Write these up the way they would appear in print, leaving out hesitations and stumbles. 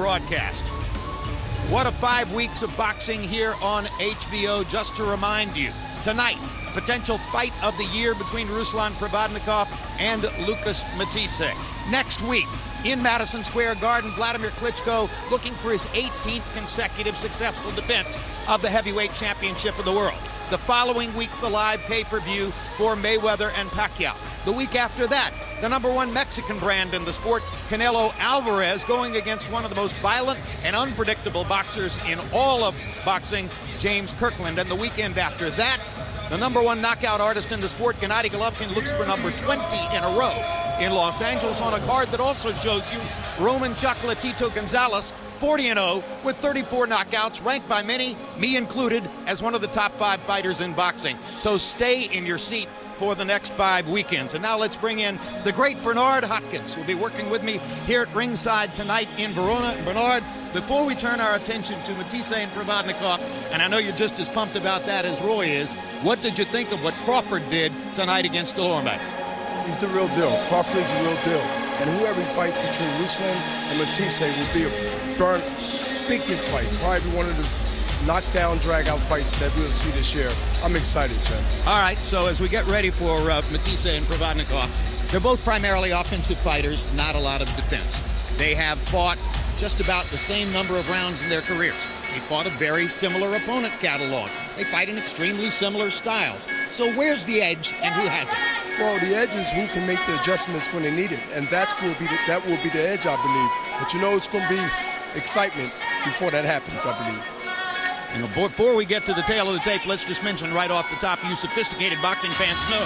broadcast. What a 5 weeks of boxing here on HBO. Just to remind you, tonight, potential fight of the year between Ruslan Provodnikov and Lucas Matthysse. Next week, in Madison Square Garden, Vladimir Klitschko looking for his 18th consecutive successful defense of the heavyweight championship of the world. The following week, the live pay-per-view for Mayweather and Pacquiao. The week after that, the #1 Mexican brand in the sport, Canelo Alvarez, going against one of the most violent and unpredictable boxers in all of boxing, James Kirkland. And the weekend after that, the #1 knockout artist in the sport, Gennady Golovkin, looks for number 20 in a row in Los Angeles on a card that also shows you Roman Chocolatito Gonzalez, 40-0 with 34 knockouts, ranked by many, me included, as one of the top 5 fighters in boxing. So stay in your seat for the next 5 weekends. And now let's bring in the great Bernard Hopkins, who will be working with me here at ringside tonight in Verona. Bernard, before we turn our attention to Matthysse and Provodnikov, and I know you're just as pumped about that as Roy is, what did you think of what Crawford did tonight against Delorme? He's the real deal. Crawford is the real deal. And whoever fights between Ruslan and Matthysse will be a biggest fight. Probably one of the knockdown, drag-out fights that we'll see this year. I'm excited, Chen. All right, so as we get ready for Matthysse and Provodnikov, they're both primarily offensive fighters, not a lot of defense. They have fought just about the same number of rounds in their careers. They fought a very similar opponent catalog. They fight in extremely similar styles. So where's the edge and who has it? Well, the edge is who can make the adjustments when they need it, and that will be the edge, I believe. But you know, it's going to be excitement before that happens, I believe. And before we get to the tail of the tape, let's just mention right off the top, you sophisticated boxing fans know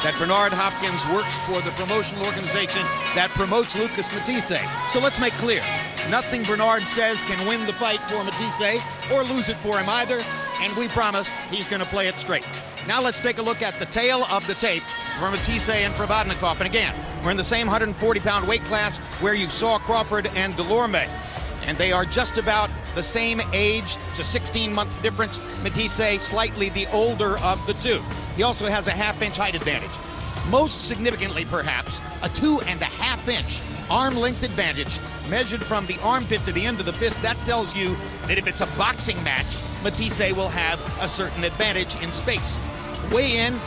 that Bernard Hopkins works for the promotional organization that promotes Lucas Matthysse. So let's make clear, nothing Bernard says can win the fight for Matthysse or lose it for him either, and we promise he's going to play it straight. Now let's take a look at the tail of the tape for Matthysse and Provodnikov. And again, we're in the same 140-pound weight class where you saw Crawford and Delorme. And they are just about the same age. It's a 16-month difference. Matthysse slightly the older of the two. He also has a half-inch height advantage. Most significantly, perhaps, a 2.5-inch arm length advantage measured from the armpit to the end of the fist. That tells you that if it's a boxing match, Matthysse will have a certain advantage in space. Weigh in,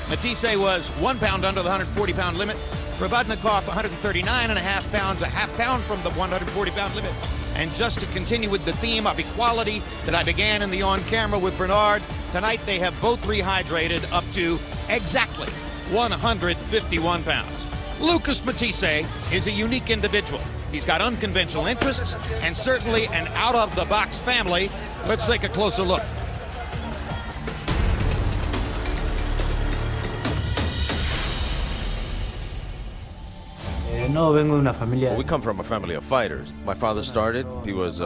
Matthysse was 1 pound under the 140-pound limit. Provodnikov, 139.5 pounds, a half pound from the 140-pound limit. And just to continue with the theme of equality that I began in the on-camera with Bernard, tonight they have both rehydrated up to exactly 151 pounds. Lucas Matthysse is a unique individual. He's got unconventional interests and certainly an out-of-the-box family. Let's take a closer look. We come from a family of fighters. My father started, he was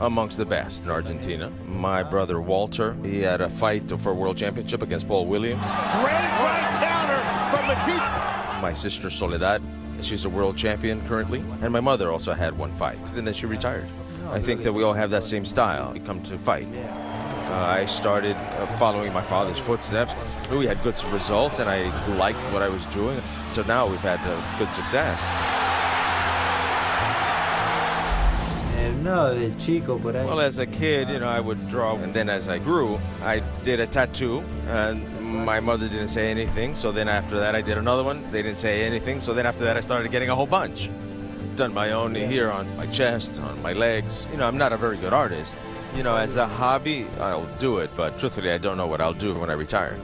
amongst the best in Argentina. My brother Walter, he had a fight for a world championship against Paul Williams. Great right counter from Matthysse. My sister Soledad, she's a world champion currently. And my mother also had one fight, and then she retired. I think that we all have that same style. We come to fight. I started following my father's footsteps. We had good results, and I liked what I was doing. So now we've had good success. Well, as a kid, you know, I would draw, and then as I grew, I did a tattoo, and my mother didn't say anything, so then after that I did another one. They didn't say anything, so then after that I started getting a whole bunch. Done my own here on my chest, on my legs. You know, I'm not a very good artist. You know, as a hobby, I'll do it, but truthfully, I don't know what I'll do when I retire.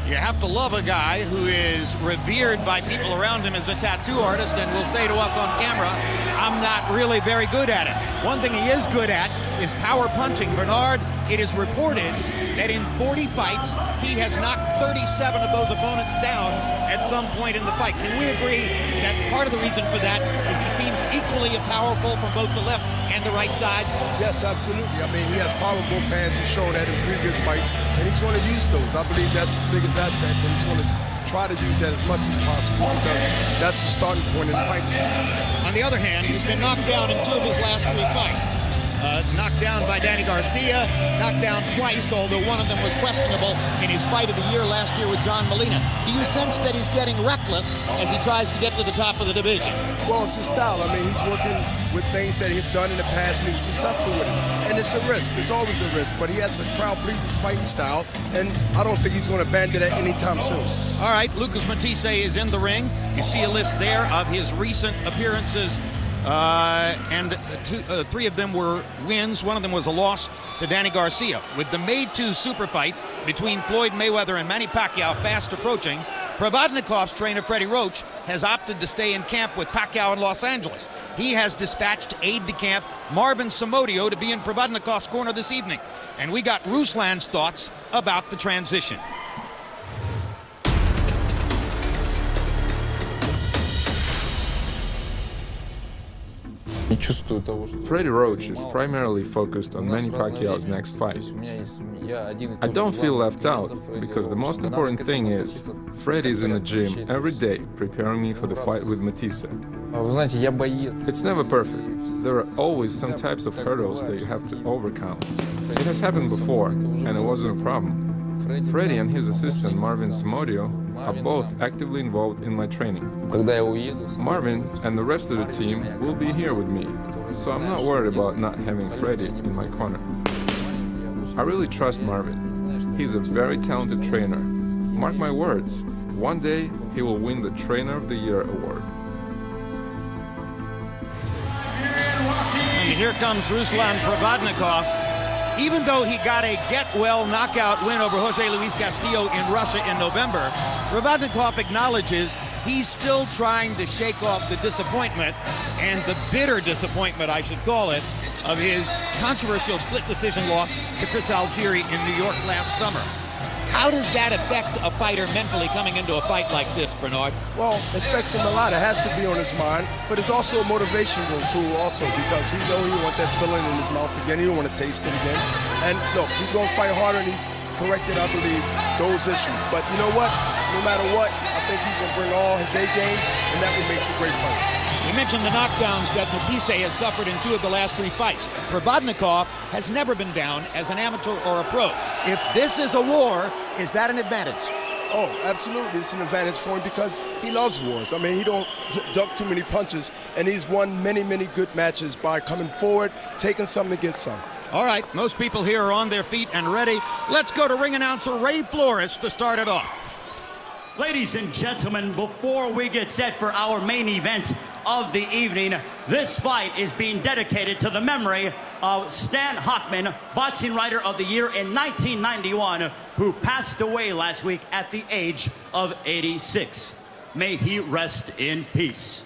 You have to love a guy who is revered by people around him as a tattoo artist and will say to us on camera, I'm not really very good at it. One thing he is good at is power punching. Bernard, it is reported that in 40 fights, he has knocked 37 of those opponents down at some point in the fight. Can we agree that part of the reason for that is he seems equally powerful from both the left and the right side? Yes, absolutely. I mean, he has powerful fans. He's shown that in previous fights, and he's going to use those. I believe that's his biggest asset, and he's going to try to use that as much as possible because that's the starting point in the fight. On the other hand, he's been knocked down in 2 of his last 3 fights. knocked down by Danny Garcia, knocked down twice, although one of them was questionable in his fight of the year last year with John Molina. Do you sense that he's getting reckless as he tries to get to the top of the division? Well, it's his style. I mean, he's working with things that he's done in the past, and he's successful with it. And it's a risk. It's always a risk. But he has a crowd-pleasing fighting style, and I don't think he's going to abandon that anytime soon. All right, Lucas Matthysse is in the ring. You see a list there of his recent appearances, and three of them were wins. One of them was a loss to Danny Garcia. With the May 2 super fight between Floyd Mayweather and Manny Pacquiao fast approaching, Provodnikov's trainer, Freddie Roach, has opted to stay in camp with Pacquiao in Los Angeles. He has dispatched aide-de-camp Marvin Somodio to be in Provodnikov's corner this evening. And we got Ruslan's thoughts about the transition. Freddie Roach is primarily focused on Manny Pacquiao's next fight. I don't feel left out, because the most important thing is Freddie's in the gym every day preparing me for the fight with Matthysse. It's never perfect. There are always some types of hurdles that you have to overcome. It has happened before, and it wasn't a problem. Freddie and his assistant Marvin Somodio are both actively involved in my training. Marvin and the rest of the team will be here with me, so I'm not worried about not having Freddie in my corner. I really trust Marvin. He's a very talented trainer. Mark my words, one day he will win the Trainer of the Year award. And here comes Ruslan Provodnikov. Even though he got a get-well knockout win over Jose Luis Castillo in Russia in November, Provodnikov acknowledges he's still trying to shake off the disappointment, and the bitter disappointment, I should call it, of his controversial split decision loss to Chris Algieri in New York last summer. How does that affect a fighter mentally coming into a fight like this, Bernard? Well, it affects him a lot. It has to be on his mind, but it's also a motivational tool also, because he knows he wants that feeling in his mouth again. He don't want to taste it again. And look, he's going to fight harder, and he's corrected, I believe, those issues. But you know what? No matter what, I think he's going to bring all his A game, and that what makes a great fight. We mentioned the knockdowns that Matthysse has suffered in 2 of the last 3 fights. Provodnikov has never been down as an amateur or a pro. If this is a war, is that an advantage? Oh, absolutely. It's an advantage for him because he loves wars. I mean, he don't duck too many punches, and he's won many, many good matches by coming forward, taking some to get some. All right, most people here are on their feet and ready. Let's go to ring announcer Ray Flores to start it off. Ladies and gentlemen, before we get set for our main event of the evening, this fight is being dedicated to the memory of Stan Hockman, Boxing Writer of the Year in 1991, who passed away last week at the age of 86. May he rest in peace.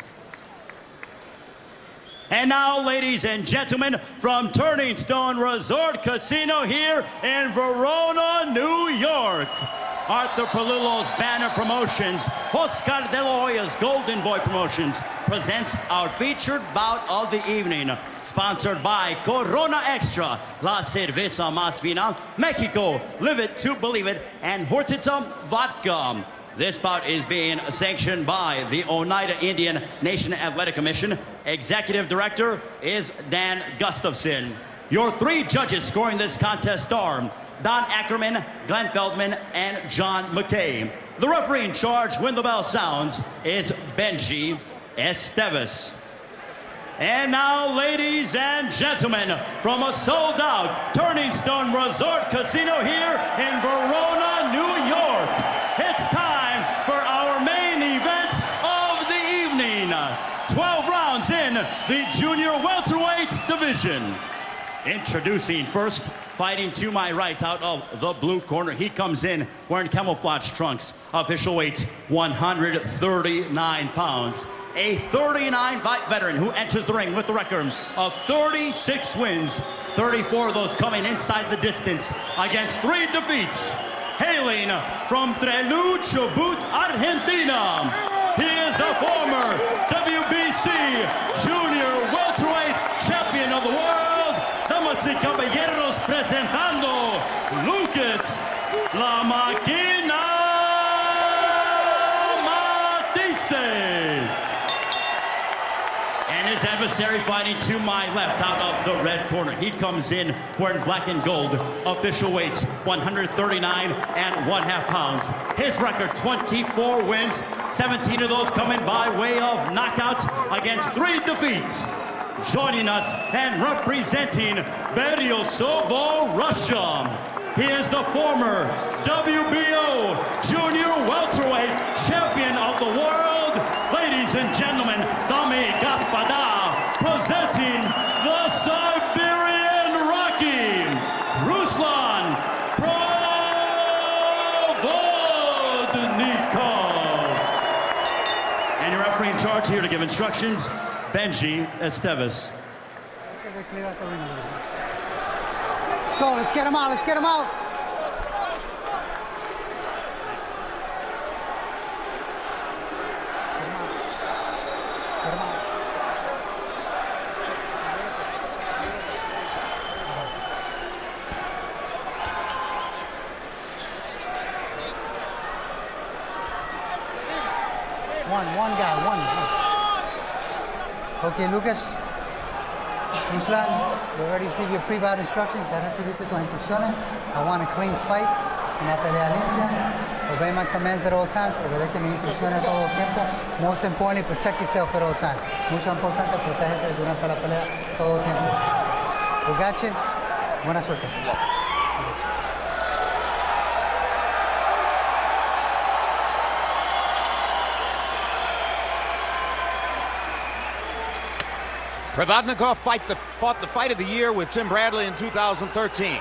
And now, ladies and gentlemen, from Turning Stone Resort Casino here in Verona, New York, Arthur Palillo's Banner Promotions, Oscar De La Hoya's Golden Boy Promotions presents our featured bout of the evening, sponsored by Corona Extra, La Cerveza Más Fina, Mexico, Live It to Believe It, and Hortitza Vodka. This bout is being sanctioned by the Oneida Indian Nation Athletic Commission. Executive Director is Dan Gustafson. Your 3 judges scoring this contest are Don Ackerman, Glenn Feldman, and John McKay. The referee in charge when the bell sounds is Benji Esteves. And now, ladies and gentlemen, from a sold-out Turning Stone Resort Casino here in Verona, New York, it's time for our main event of the evening. 12 rounds in the junior welterweight division. Introducing first, fighting to my right out of the blue corner. He comes in wearing camouflage trunks. Official weight, 139 pounds. A 39-fight veteran who enters the ring with a record of 36 wins, 34 of those coming inside the distance against 3 defeats. Hailing from Trelew, Chubut, Argentina, he is the former WBC Junior Welterweight Champion of the World. Damas y caballeros, presentando Lucas La Máquina Matthysse. And his adversary fighting to my left out of the red corner. He comes in wearing black and gold. Official weights 139 and 1/2 pounds. His record 24 wins, 17 of those coming by way of knockouts against 3 defeats. Joining us and representing Beriosovo, Russia, he is the former WBO Junior Welterweight Champion of the World. Ladies and gentlemen, Dami Gospoda, presenting the Siberian Rocky, Ruslan Provodnikov. And your referee in charge here to give instructions, Benji Esteves. Let's go, let's get him out, let's get him out. Get him out. One guy, one. Okay, Lucas. Ruslan, you already received your pre-bout instructions. Ya recibiste tus instrucciones. I want a clean fight. Una pelea limpia. Obey my commands at all times. Obedece mis instrucciones todo el tiempo. Most importantly, protect yourself at all times. Mucho importante, protégese durante la pelea todo el tiempo. Ugache, buena suerte. Provodnikov fought the fight of the year with Tim Bradley in 2013.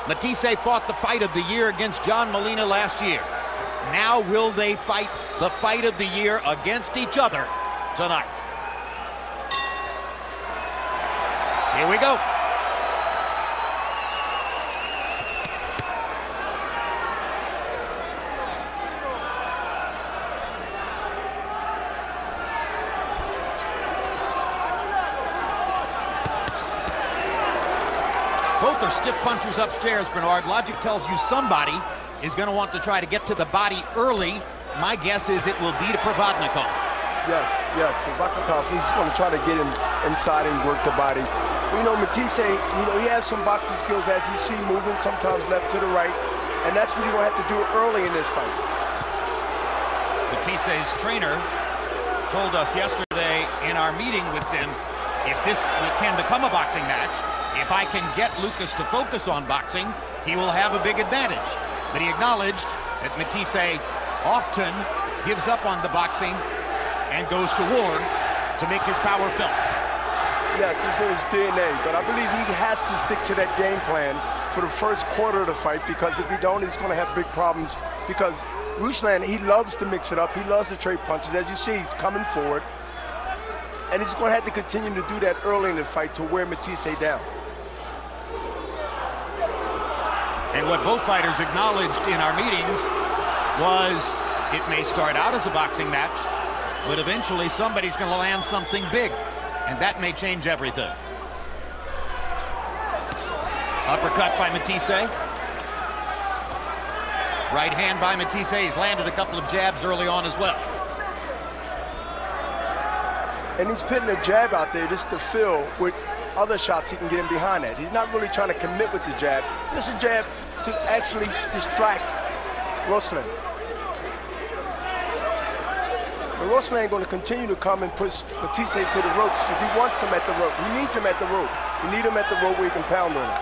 Matthysse fought the fight of the year against John Molina last year. Now will they fight the fight of the year against each other tonight? Here we go. Both are stiff punchers upstairs, Bernard. Logic tells you somebody is going to want to try to get to the body early. My guess is it will be to Provodnikov. Yes, Provodnikov, he's going to try to get him inside and work the body. You know, Matthysse, he has some boxing skills as you see moving, sometimes left to the right, and that's what he's going to have to do early in this fight. Mathisse's trainer told us yesterday in our meeting with them, if this can become a boxing match, if I can get Lucas to focus on boxing, he will have a big advantage. But he acknowledged that Matthysse often gives up on the boxing and goes to war to make his power felt. Yes, it's in his DNA, but I believe he has to stick to that game plan for the first quarter of the fight, because if he don't, he's going to have big problems. Because Ruslan, he loves to mix it up. He loves to trade punches. As you see, he's coming forward. And he's going to have to continue to do that early in the fight to wear Matthysse down. And what both fighters acknowledged in our meetings was it may start out as a boxing match, but eventually somebody's going to land something big, and that may change everything. Uppercut by Matthysse. Right hand by Matthysse. He's landed a couple of jabs early on as well. And he's putting a jab out there just to fill with other shots he can get in behind that. He's not really trying to commit with the jab. Just a jab to actually distract Ruslan. But Ruslan going to continue to come and push Matthysse to the ropes because he wants him at the rope. He needs him at the rope. You need him at the rope where he can pound on him.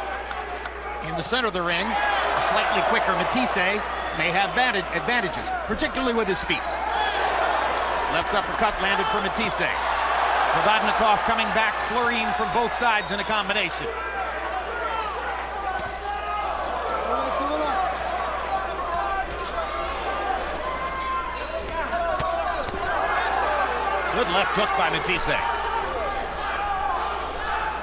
In the center of the ring, a slightly quicker Matthysse may have advantages, particularly with his feet. Left uppercut landed for Matthysse. Provodnikov coming back, flurrying from both sides in a combination. Good left hook by Matthysse.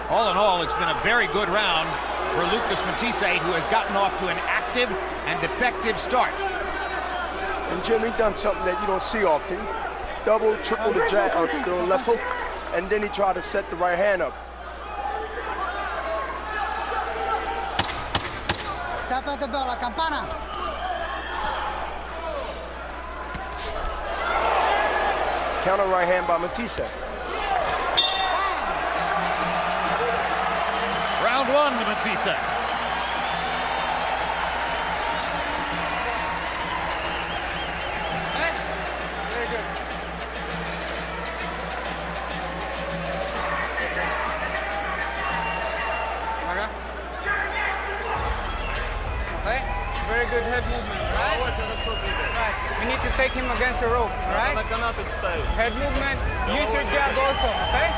All in all, it's been a very good round for Lucas Matthysse, who has gotten off to an active and effective start. And Jim, he done something that you don't see often. Double, triple the jab, the left hook, and then he tried to set the right hand up. Stop at the bell, la campana. Counter right hand by Matthysse. stunned Matthysse. Very good. Okay, very good head movement, right? Right. We need to take him against the rope, right? Head movement, use your jab also, okay?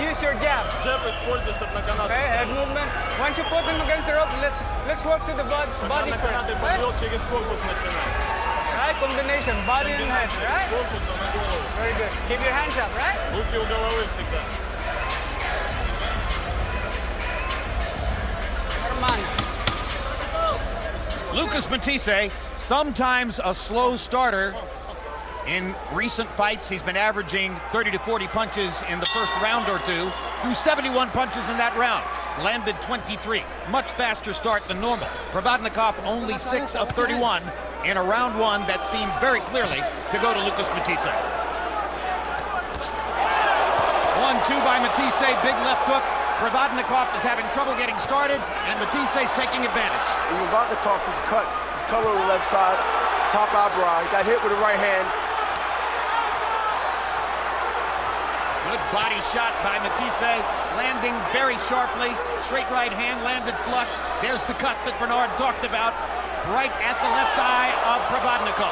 Use your jab. Okay, head movement. Once you put him against the rope, let's work to the body first. Okay? Right, combination, body and head, right? Very good. Keep your hands up, right? Lucas Matthysse, sometimes a slow starter. In recent fights, he's been averaging 30 to 40 punches in the first round or two, threw 71 punches in that round, landed 23. Much faster start than normal. Provodnikov only 6 of 31 in a round one that seemed very clearly to go to Lucas Matthysse. 1-2 by Matthysse, big left hook. Provodnikov is having trouble getting started, and Matthysse is taking advantage. Provodnikov is cut. He's covered on the left side, top eyebrow. He got hit with the right hand. Good body shot by Matthysse, landing very sharply. Straight right hand landed flush. There's the cut that Bernard talked about, right at the left eye of Provodnikov.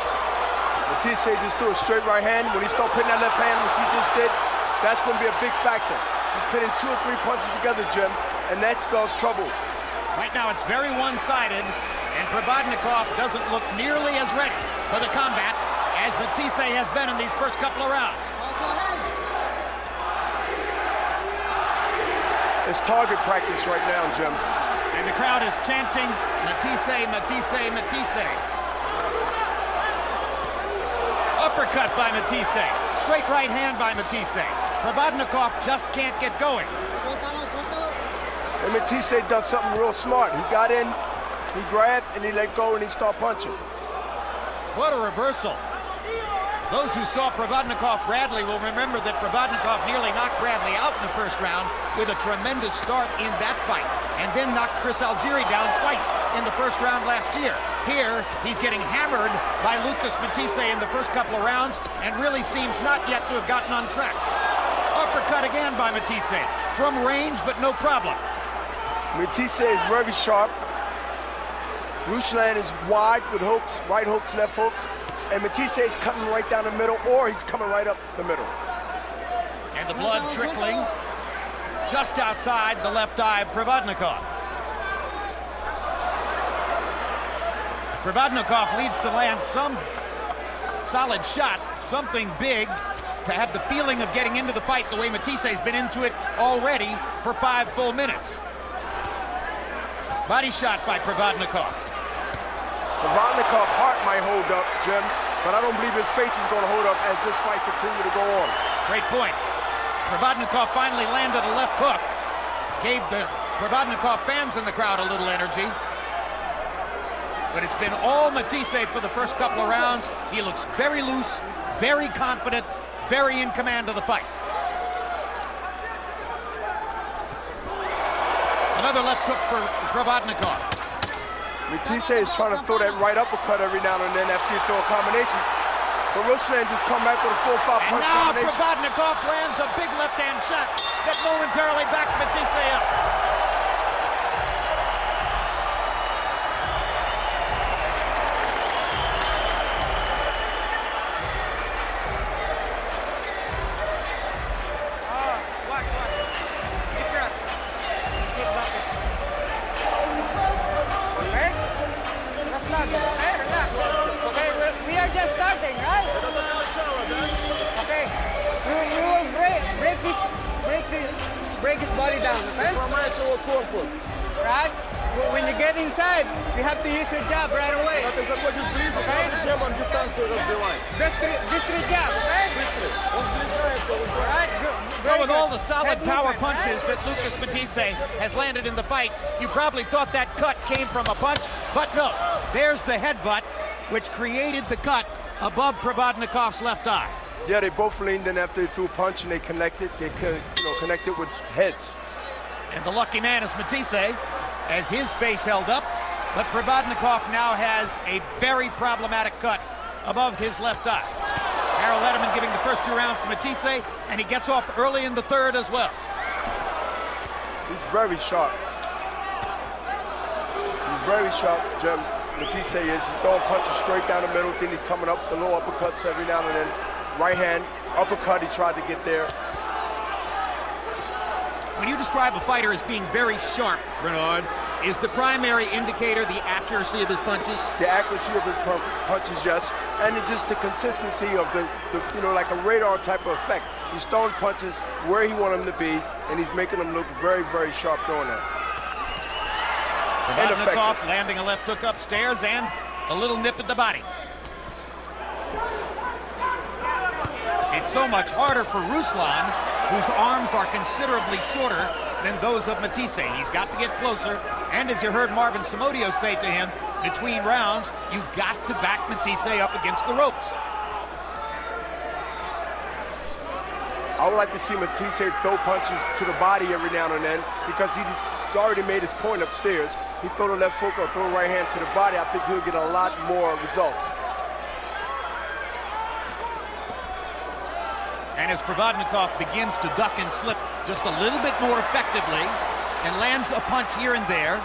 Matthysse just threw a straight right hand. When he started putting that left hand, which he just did, that's going to be a big factor. He's pitting 2 or 3 punches together, Jim, and that spells trouble. Right now it's very one-sided, and Provodnikov doesn't look nearly as ready for the combat as Matthysse has been in these first couple of rounds. It's target practice right now, Jim. And the crowd is chanting, Matthysse, Matthysse, Matthysse. Uppercut by Matthysse. Straight right hand by Matthysse. Provodnikov just can't get going. And Matthysse does something real smart. He got in, he grabbed, and he let go, and he started punching. What a reversal. Those who saw Provodnikov-Bradley will remember that Provodnikov nearly knocked Bradley out in the first round with a tremendous start in that fight, and then knocked Chris Algieri down twice in the first round last year. Here, he's getting hammered by Lucas Matthysse in the first couple of rounds, and really seems not yet to have gotten on track. Uppercut again by Matthysse, from range, but no problem. Matthysse is very sharp. Ruslan is wide with hooks, right hooks, left hooks. And Matthysse is coming right down the middle, or he's coming right up the middle. And the blood trickling just outside the left eye of Provodnikov. Provodnikov needs to land some solid shot, something big, to have the feeling of getting into the fight the way Matthysse has been into it already for 5 full minutes. Body shot by Provodnikov. Provodnikov's heart might hold up, Jim, but I don't believe his face is going to hold up as this fight continues to go on. Great point. Provodnikov finally landed a left hook. Gave the Provodnikov fans in the crowd a little energy. But it's been all Matthysse for the first couple of rounds. He looks very loose, very confident, very in command of the fight. Another left hook for Provodnikov. Matthysse is trying to throw that right uppercut every now and then after you throw combinations. But Ruslan just come back with a 4 or 5 punch combination. And now Provodnikov lands a big left-hand shot that momentarily backs Matthysse up. Break his body down, okay? Right? When you get inside, you have to use your jab right away. Okay? Bыстрый jab, okay? Right? Well, with all the solid power punches that Lucas Matthysse has landed in the fight, you probably thought that cut came from a punch, but no. There's the headbutt, which created the cut above Provodnikov's left eye. Yeah, they both leaned in after they threw a punch and they connected. They connected with heads. And the lucky man is Matthysse, as his face held up. But Provodnikov now has a very problematic cut above his left eye. Harold Letterman giving the first 2 rounds to Matthysse, and he gets off early in the 3rd as well. He's very sharp. He's very sharp, Jim. Matthysse is. He's throwing punches straight down the middle, then he's coming up the low uppercuts every now and then. Right hand, uppercut, he tried to get there. When you describe a fighter as being very sharp, Bernard, is the primary indicator the accuracy of his punches? The accuracy of his punches, yes. And just the consistency of the you know, like a radar type of effect. He's throwing punches where he wants them to be, and he's making them look very, very sharp doing that. Provodnikov landing a left hook upstairs and a little nip at the body. It's so much harder for Ruslan, whose arms are considerably shorter than those of Matthysse. He's got to get closer, and as you heard Marvin Somodio say to him, between rounds, you've got to back Matthysse up against the ropes. I would like to see Matthysse throw punches to the body every now and then, because he's already made his point upstairs. He throw the left hook or throw the right hand to the body. I think he'll get a lot more results. And as Provodnikov begins to duck and slip just a little bit more effectively and lands a punch here and there,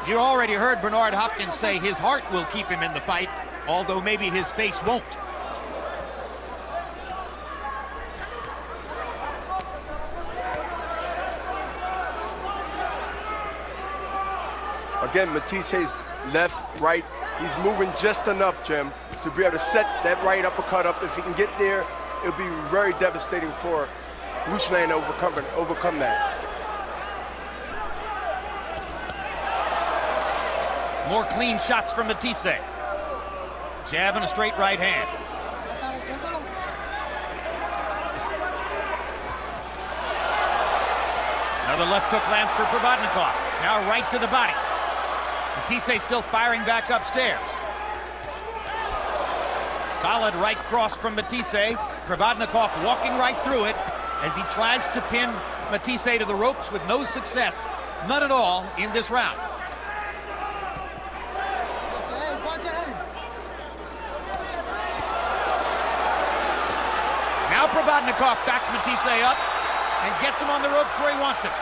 you already heard Bernard Hopkins say his heart will keep him in the fight, although maybe his face won't. Again, Matthisse's left, right, he's moving just enough, Jim, to be able to set that right uppercut up. If he can get there, it'll be very devastating for Ruslan to overcome that. More clean shots from Matthysse. Jab and a straight right hand. Another left hook lands for Provodnikov. Now right to the body. Matthysse still firing back upstairs. Solid right cross from Matthysse. Provodnikov walking right through it as he tries to pin Matthysse to the ropes with no success. None at all in this round. Now Provodnikov backs Matthysse up and gets him on the ropes where he wants him.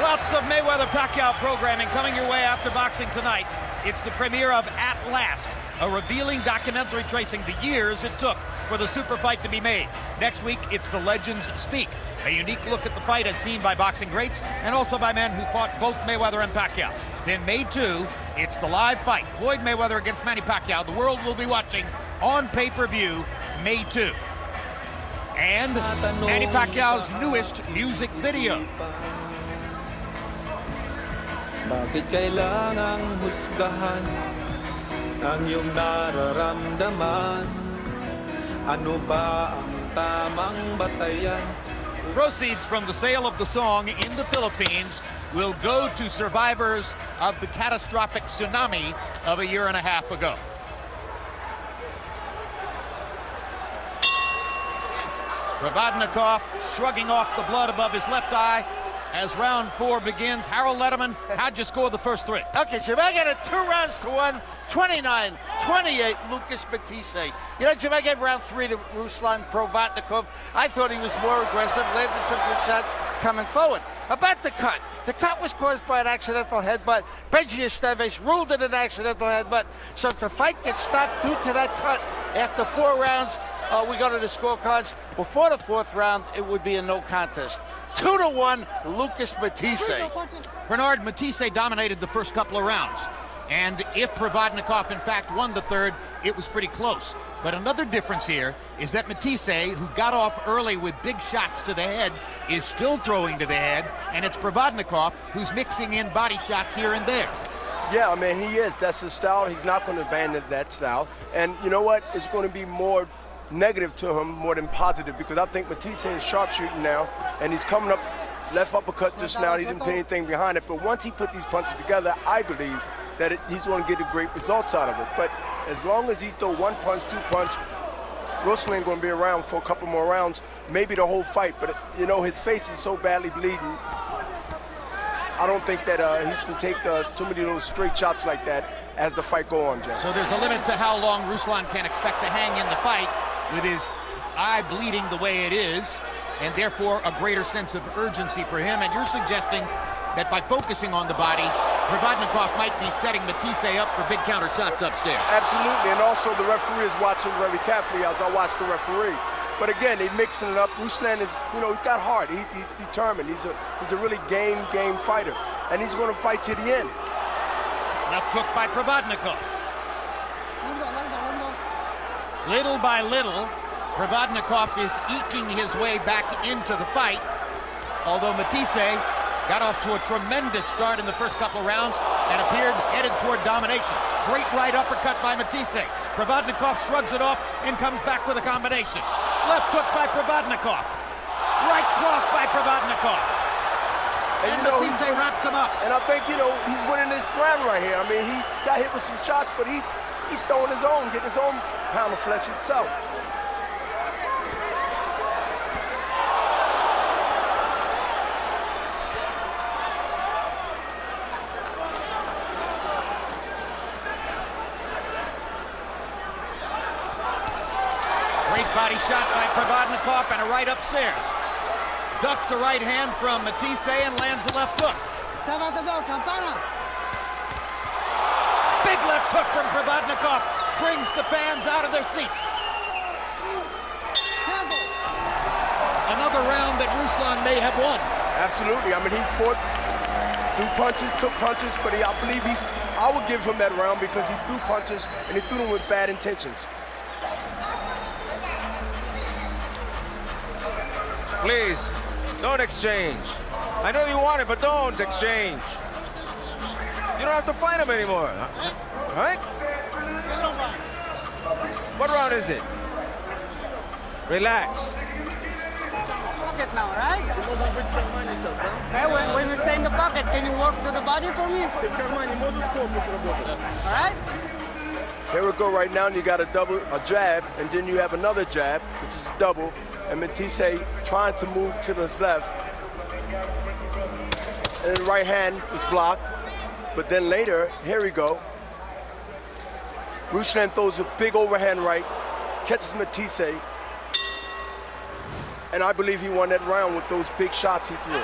Lots of Mayweather-Pacquiao programming coming your way after boxing tonight. It's the premiere of At Last, a revealing documentary tracing the years it took for the super fight to be made. Next week, it's The Legends Speak, a unique look at the fight as seen by boxing greats and also by men who fought both Mayweather and Pacquiao. Then May 2, it's the live fight, Floyd Mayweather against Manny Pacquiao. The world will be watching on pay-per-view May 2. And Manny Pacquiao's newest music video. Bakit kailangang husgahan ang iyong nararamdaman? Ano ba ang tamang batayan? Proceeds from the sale of the song in the Philippines will go to survivors of the catastrophic tsunami of a year and a half ago. Provodnikov shrugging off the blood above his left eye. As round 4 begins, Harold Letterman, how'd you score the first 3? Okay, Jim, I got it 2 rounds to 1, 29-28, Lucas Matthysse. You know, Jim, I gave round 3 to Ruslan Provodnikov. I thought he was more aggressive, landed some good shots coming forward. About the cut. The cut was caused by an accidental headbutt. Benji Esteves ruled it an accidental headbutt. So if the fight gets stopped due to that cut after 4 rounds, we go to the scorecards. Before the 4th round, it would be a no contest. 2-1, Lucas Matthysse. Bernard, Matthysse dominated the first couple of rounds. And if Provodnikov, in fact, won the 3rd, it was pretty close. But another difference here is that Matthysse, who got off early with big shots to the head, is still throwing to the head. And it's Provodnikov who's mixing in body shots here and there. Yeah, I mean, he is. That's his style. He's not going to abandon that style. And you know what? It's going to be more negative to him more than positive, because I think Matthysse is sharpshooting now, and he's coming up left uppercut just now. He didn't put anything behind it, but once he put these punches together, I believe that he's going to get the great results out of it. But as long as he throw one punch, two punch, Ruslan going to be around for a couple more rounds, maybe the whole fight. But you know, his face is so badly bleeding. I don't think that he's going to take too many of those straight shots like that as the fight go on, Jeff. So there's a limit to how long Ruslan can expect to hang in the fight with his eye bleeding the way it is, and therefore a greater sense of urgency for him. And you're suggesting that by focusing on the body, Provodnikov might be setting Matthysse up for big counter shots upstairs. Absolutely, and also the referee is watching very carefully as I watch the referee. But again, he's mixing it up. Ruslan is, you know, he's got heart. He's determined. He's a really game fighter, and he's going to fight to the end. Left hook by Provodnikov. Little by little, Provodnikov is eking his way back into the fight, although Matthysse got off to a tremendous start in the first couple of rounds and appeared headed toward domination. Great right uppercut by Matthysse. Provodnikov shrugs it off and comes back with a combination. Left hook by Provodnikov. Right cross by Provodnikov. And Matthysse wraps him up. And I think, you know, he's winning this round right here. I mean, he got hit with some shots, but he's throwing his own, getting his own pound of flesh himself. Great body shot by Provodnikov and a right upstairs. Ducks a right hand from Matthysse and lands a left hook. Big left hook from Provodnikov brings the fans out of their seats. Another round that Ruslan may have won. Absolutely. I mean, he fought, threw punches, took punches, but I believe I would give him that round because he threw punches and he threw them with bad intentions. Please, don't exchange. I know you want it, but don't exchange. You don't have to fight him anymore, all right? What round is it? Relax. Pocket now, right? Okay, when you stay in the pocket, can you work to the body for me? All right? Here we go right now, and you got a jab, and then you have another jab, which is a double, and Matthysse trying to move to his left. And the right hand is blocked, but then later, here we go. Ruslan throws a big overhand right, catches Matthysse, and I believe he won that round with those big shots he threw.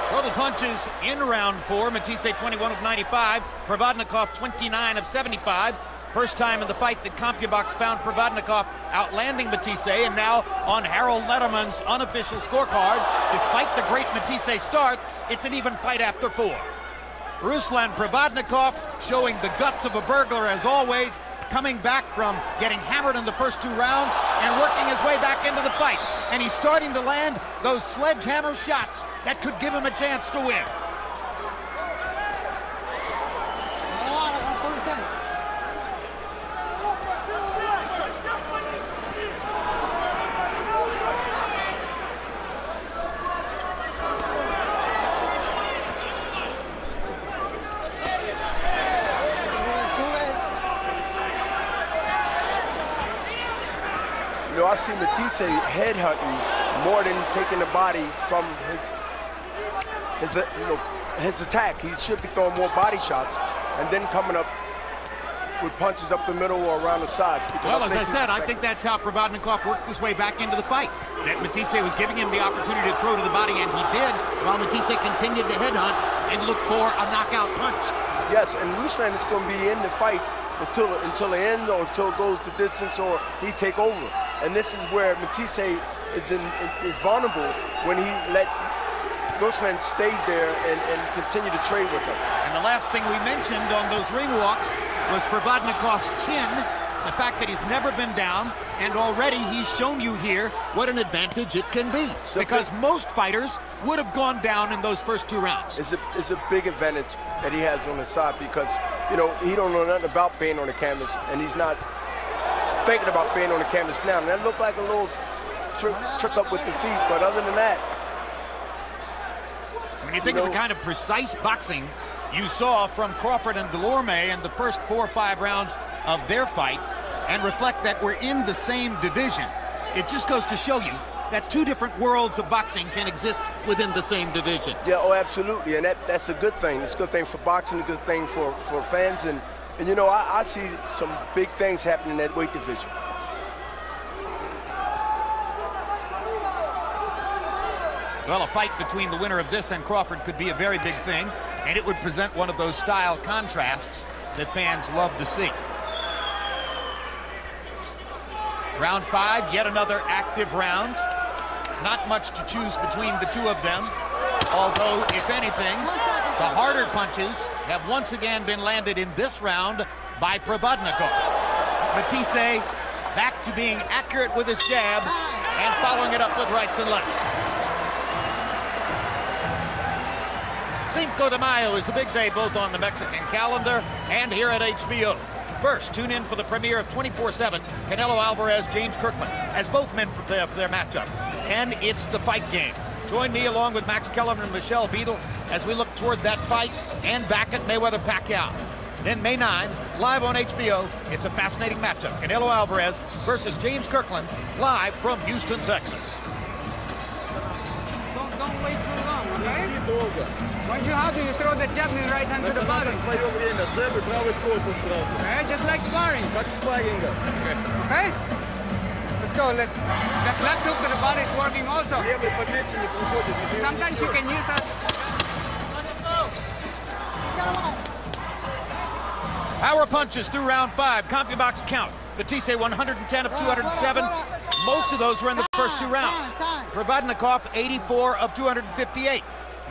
Total punches in round 4. Matthysse 21 of 95. Provodnikov 29 of 75. First time in the fight that CompuBox found Provodnikov outlanding Matthysse, and now on Harold Letterman's unofficial scorecard, despite the great Matthysse start, it's an even fight after 4. Ruslan Provodnikov showing the guts of a burglar as always, coming back from getting hammered in the first 2 rounds and working his way back into the fight. And he's starting to land those sledgehammer shots that could give him a chance to win. You know, I see Matthysse headhunting more than taking the body from his attack. He should be throwing more body shots and then coming up with punches up the middle or around the sides. Well, as I said, I think that's how Provodnikov worked his way back into the fight. That Matthysse was giving him the opportunity to throw to the body, and he did, while Matthysse continued to headhunt and look for a knockout punch. Yes, and Ruslan is going to be in the fight until the end, or until it goes the distance, or he take over. And this is where Matthysse is vulnerable when he let Ruslan stays there and continue to trade with him. And the last thing we mentioned on those ring walks was Provodnikov's chin, the fact that he's never been down, and already he's shown you here what an advantage it can be. Because most fighters would have gone down in those first 2 rounds. It's a big advantage that he has on his side because, you know, he don't know nothing about being on the canvas, and he's not thinking about being on the canvas now. And that looked like a little trick up with the feet, but other than that, when you think of the kind of precise boxing you saw from Crawford and Delorme in the first 4 or 5 rounds of their fight, and reflect that we're in the same division, it just goes to show you that 2 different worlds of boxing can exist within the same division. Yeah, oh, absolutely, and that's a good thing. It's a good thing for boxing, a good thing for fans, and you know, I see some big things happening in that weight division. Well, a fight between the winner of this and Crawford could be a very big thing, and it would present one of those style contrasts that fans love to see. Round 5, yet another active round. Not much to choose between the 2 of them, although, if anything, the harder punches have once again been landed in this round by Provodnikov. Matthysse back to being accurate with his jab and following it up with rights and lefts. Cinco de Mayo is a big day both on the Mexican calendar and here at HBO. First, tune in for the premiere of 24/7, Canelo Alvarez, James Kirkland, as both men prepare for their matchup. And it's the fight game. Join me along with Max Kellerman and Michelle Beadle as we look toward that fight and back at Mayweather-Pacquiao. Then May 9, live on HBO, it's a fascinating matchup. Canelo Alvarez versus James Kirkland, live from Houston, Texas. Don't wait too long, okay? Once you have to, you throw the jab and right hand to the body. Okay, just like sparring. Okay? Let's go, that left hook to the body is working also. Sometimes you can use that. Power punches through round 5, CompuBox count. Matthysse 110 of 207. Most of those were in the first 2 rounds. Provodnikov 84 of 258.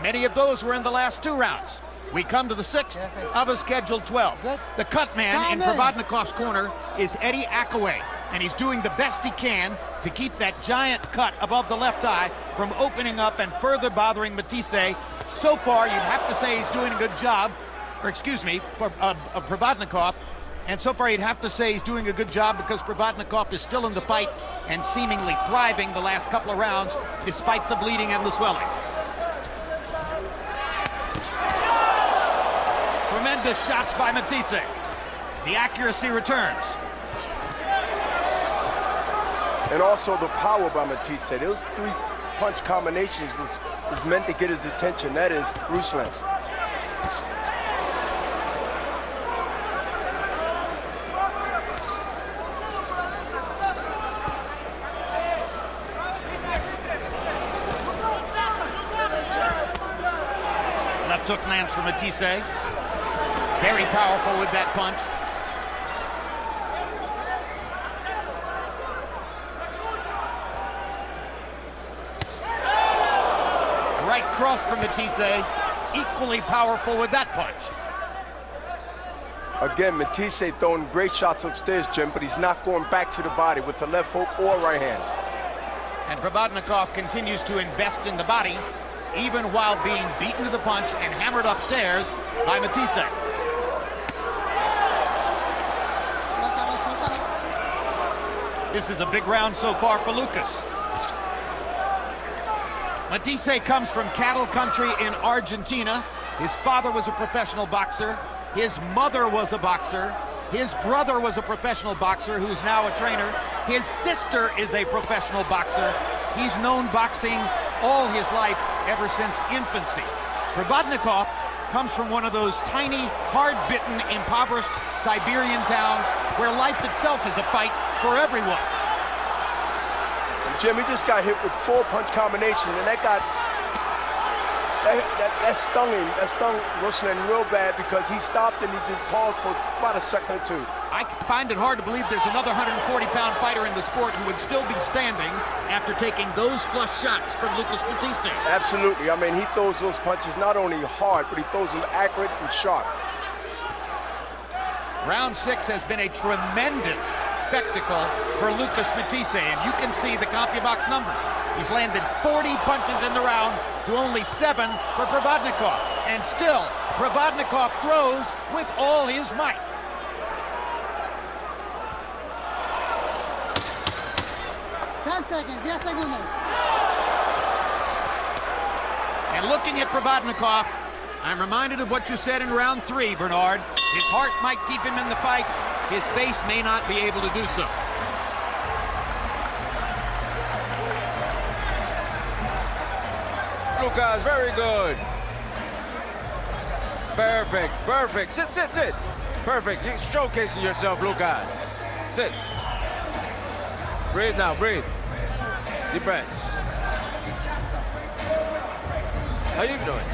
Many of those were in the last 2 rounds. We come to the 6th of a scheduled 12. The cut man in Provodnikov's corner is Eddie Akaway, and he's doing the best he can to keep that giant cut above the left eye from opening up and further bothering Matthysse. So far, you'd have to say he's doing a good job, or excuse me, for Provodnikov. And so far, you'd have to say he's doing a good job because Provodnikov is still in the fight and seemingly thriving the last couple of rounds despite the bleeding and the swelling. Tremendous shots by Matthysse. The accuracy returns. And also the power by Matthysse. Those 3 punch combinations was meant to get his attention. That is Ruslan. Left hook lands for Matthysse. Very powerful with that punch. Right cross from Matthysse, equally powerful with that punch. Again, Matthysse throwing great shots upstairs, Jim, but he's not going back to the body with the left hook or right hand. And Provodnikov continues to invest in the body, even while being beaten to the punch and hammered upstairs by Matthysse. This is a big round so far for Lucas. Matthysse comes from cattle country in Argentina. His father was a professional boxer. His mother was a boxer. His brother was a professional boxer who's now a trainer. His sister is a professional boxer. He's known boxing all his life ever since infancy. Provodnikov comes from one of those tiny, hard-bitten, impoverished Siberian towns where life itself is a fight for everyone. And Jim, he just got hit with 4 punch combination, and that stung him. That stung Ruslan real bad because he stopped and he just paused for about a second or 2. I find it hard to believe there's another 140-pound fighter in the sport who would still be standing after taking those flush shots from Lucas Matthysse. Absolutely. I mean, he throws those punches not only hard, but he throws them accurate and sharp. Round 6 has been a tremendous spectacle for Lucas Matthysse, and you can see the CompuBox numbers. He's landed 40 punches in the round to only 7 for Provodnikov, and still Provodnikov throws with all his might. 1 second, 10 segundos. And looking at Provodnikov, I'm reminded of what you said in round 3, Bernard. His heart might keep him in the fight. His face may not be able to do so. Lucas, very good. Perfect, perfect. Sit, sit, sit. Perfect. You're showcasing yourself, Lucas. Sit. Breathe now, breathe. Deep breath. How you doing?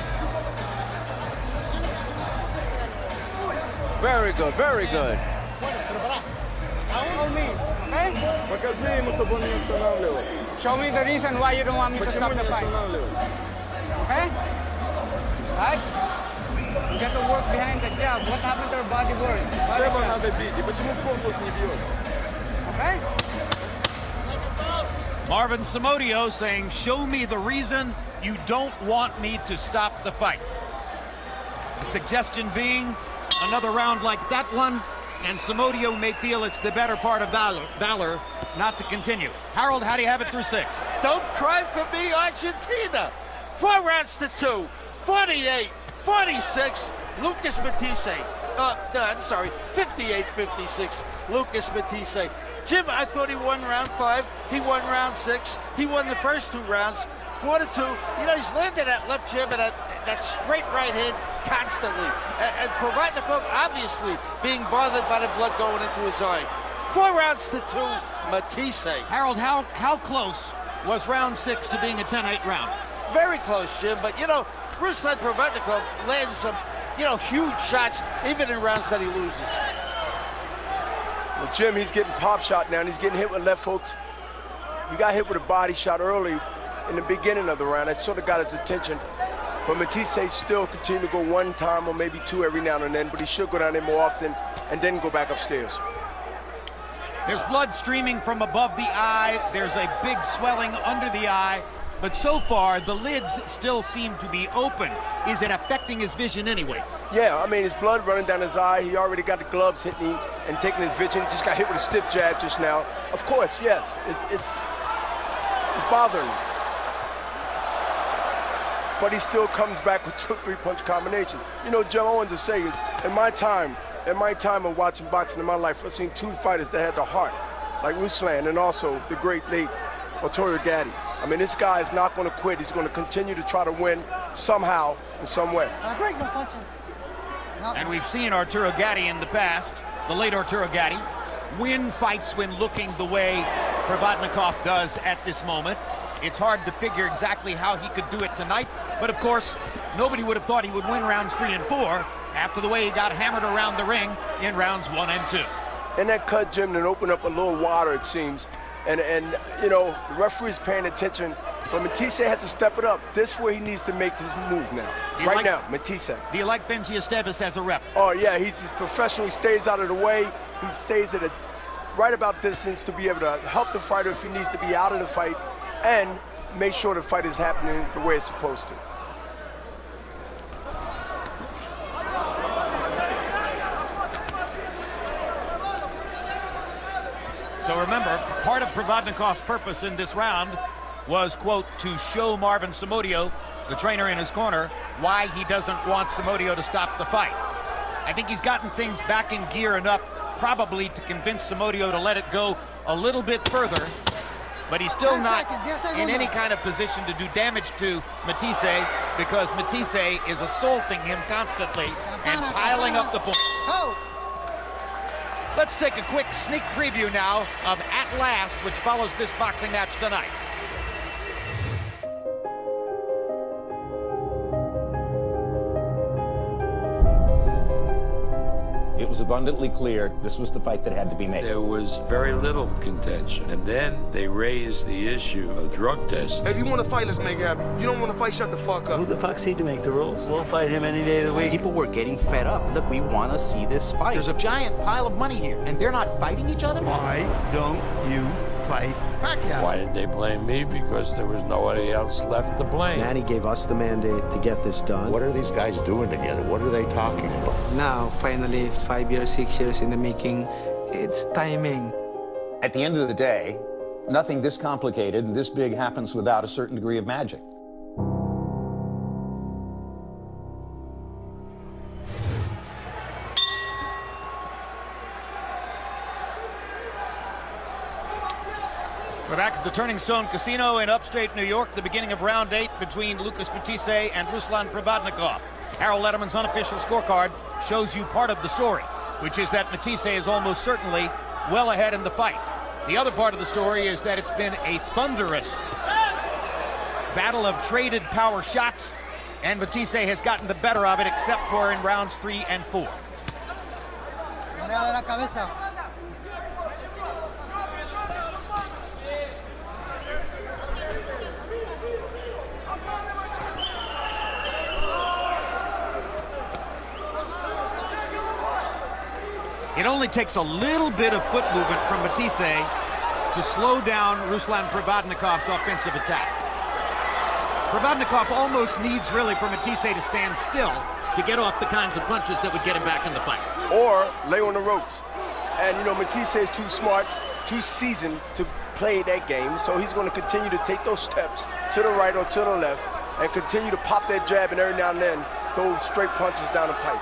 Very good, very good. Show me, okay? Покажи ему, чтобы он не останавливал. Show me the reason why you don't want me to stop the fight. Okay? Right? You got to work behind the jab. What happened to your body work? Шеба надо бить. И почему в корпус не бьешь? Okay? Marvin Somodio saying, show me the reason you don't want me to stop the fight. The suggestion being another round like that one, and Somodio may feel it's the better part of valor not to continue. Harold, how do you have it through 6? Don't cry for me, Argentina. 4 rounds to 2, 48, 46, Lucas Matthysse. I'm sorry, 58-56, Lucas Matthysse. Jim, I thought he won round 5. He won round 6. He won the first 2 rounds, 4-2. You know, he's landed that left jab and that straight right hand constantly. And Provodnikov obviously being bothered by the blood going into his eye. 4 rounds to 2, Matthysse. Harold, how close was round 6 to being a 10-8 round? Very close, Jim, but you know, Ruslan Provodnikov lands some, you know, huge shots, even in rounds that he loses. Well, Jim, he's getting pop shot now, and he's getting hit with left hooks. He got hit with a body shot early in the beginning of the round. That sort of got his attention. But Matthysse still continue to go 1 time or maybe 2 every now and then, but he should go down there more often and then go back upstairs. There's blood streaming from above the eye. There's a big swelling under the eye. But so far, the lids still seem to be open. Is it affecting his vision anyway? Yeah, I mean, his blood running down his eye. He already got the gloves hitting him and taking his vision. Just got hit with a stiff jab just now. Of course, yes, it's bothering him. But he still comes back with 2 3-punch combinations. You know, Jim, I wanted to say, in my time of watching boxing in my life, I've seen 2 fighters that had the heart, like Ruslan and also the great late Arturo Gatti. I mean, this guy is not going to quit. He's going to continue to try to win somehow, in some way. Break, no punching. And we've seen Arturo Gatti in the past, the late Arturo Gatti, win fights when looking the way Provodnikov does at this moment. It's hard to figure exactly how he could do it tonight, but of course, nobody would have thought he would win rounds 3 and 4 after the way he got hammered around the ring in rounds 1 and 2. And that cut, Jim, then opened up a little wider, it seems. And you know, the referee's paying attention, but Matthysse has to step it up. This is where he needs to make his move now. Right now, Matthysse. Do you like Benji Esteves as a rep? Oh, yeah, he's professional. He stays out of the way. He stays at a right about distance to be able to help the fighter if he needs to be out of the fight and make sure the fight is happening the way it's supposed to. So remember, part of Provodnikov's purpose in this round was, quote, to show Marvin Somodio, the trainer in his corner, why he doesn't want Somodio to stop the fight. I think he's gotten things back in gear enough, probably to convince Somodio to let it go a little bit further, but he's still not in any kind of position to do damage to Matthysse because Matthysse is assaulting him constantly and piling up the points. Let's take a quick sneak preview now of At Last, which follows this boxing match tonight. It was abundantly clear this was the fight that had to be made. There was very little contention. And then they raised the issue of drug testing. If you want to fight, let's make it happen. You don't want to fight, shut the fuck up. Who the fuck's he to make the rules? We'll fight him any day of the week. People were getting fed up. Look, we want to see this fight. There's a giant pile of money here, and they're not fighting each other? Why don't you fight Pacquiao? Why did they blame me? Because there was nobody else left to blame. Manny gave us the mandate to get this done. What are these guys doing together? What are they talking about? Now, finally, 5 years, 6 years in the making, it's timing. At the end of the day, Nothing this complicated and this big happens without a certain degree of magic. We're back at the Turning Stone Casino in upstate New York, the beginning of round 8 between Lucas Matthysse and Ruslan Provodnikov. Harold Letterman's unofficial scorecard shows you part of the story, which is that Matthysse is almost certainly well ahead in the fight. The other part of the story is that it's been a thunderous battle of traded power shots, and Matthysse has gotten the better of it, except for in rounds 3 and 4. It only takes a little bit of foot movement from Matthysse to slow down Ruslan Provodnikov's offensive attack. Provodnikov almost needs really for Matthysse to stand still to get off the kinds of punches that would get him back in the fight. Or lay on the ropes. And, you know, Matthysse is too smart, too seasoned to play that game, so he's going to continue to take those steps to the right or to the left and continue to pop that jab and every now and then throw straight punches down the pipe.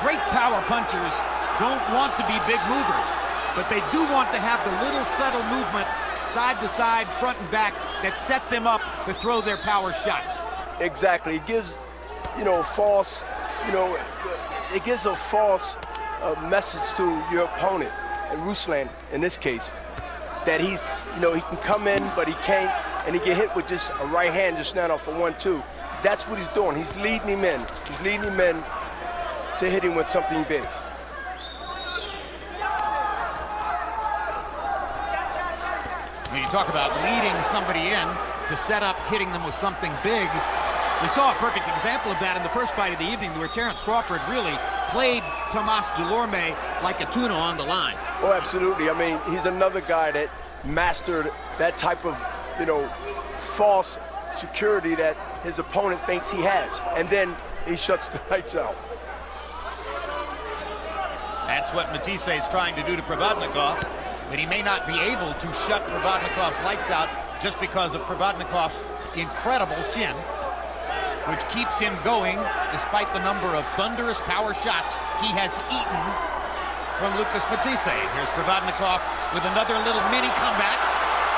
Great power punchers don't want to be big movers, but they do want to have the little subtle movements side to side, front and back, that set them up to throw their power shots. Exactly. It gives, you know, false, you know, it gives a false message to your opponent, and Ruslan in this case, that he's, you know, he can come in, but he can't, and he get hit with just a right hand just now for 1-2. That's what he's doing. He's leading him in. He's leading him in to hit him with something big. When you talk about leading somebody in to set up hitting them with something big, we saw a perfect example of that in the first fight of the evening, where Terence Crawford really played Tomas Delorme like a tuna on the line. Oh, absolutely. I mean, he's another guy that mastered that type of, you know, false security that his opponent thinks he has. And then he shuts the lights out. That's what Matthysse is trying to do to Provodnikov, but he may not be able to shut Provodnikov's lights out just because of Provodnikov's incredible chin, which keeps him going despite the number of thunderous power shots he has eaten from Lucas Matthysse. Here's Provodnikov with another little mini comeback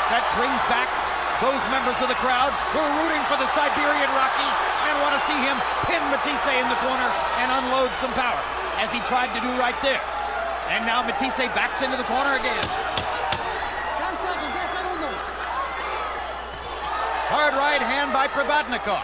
that brings back those members of the crowd who are rooting for the Siberian Rocky and want to see him pin Matthysse in the corner and unload some power, as he tried to do right there. And now Matthysse backs into the corner again. Hard right hand by Provodnikov.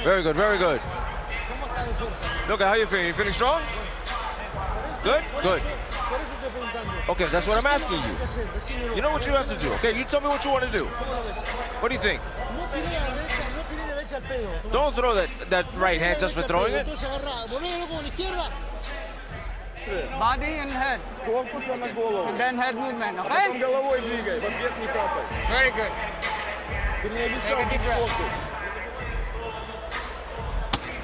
Very good, very good. Look, how you feeling? You feeling strong? Good? Good. Okay, that's what I'm asking you. You know what you have to do. Okay, you tell me what you want to do. What do you think? Don't throw that right hand just for throwing it. Body and head. And then head movement, okay? Very good. Take a deep breath.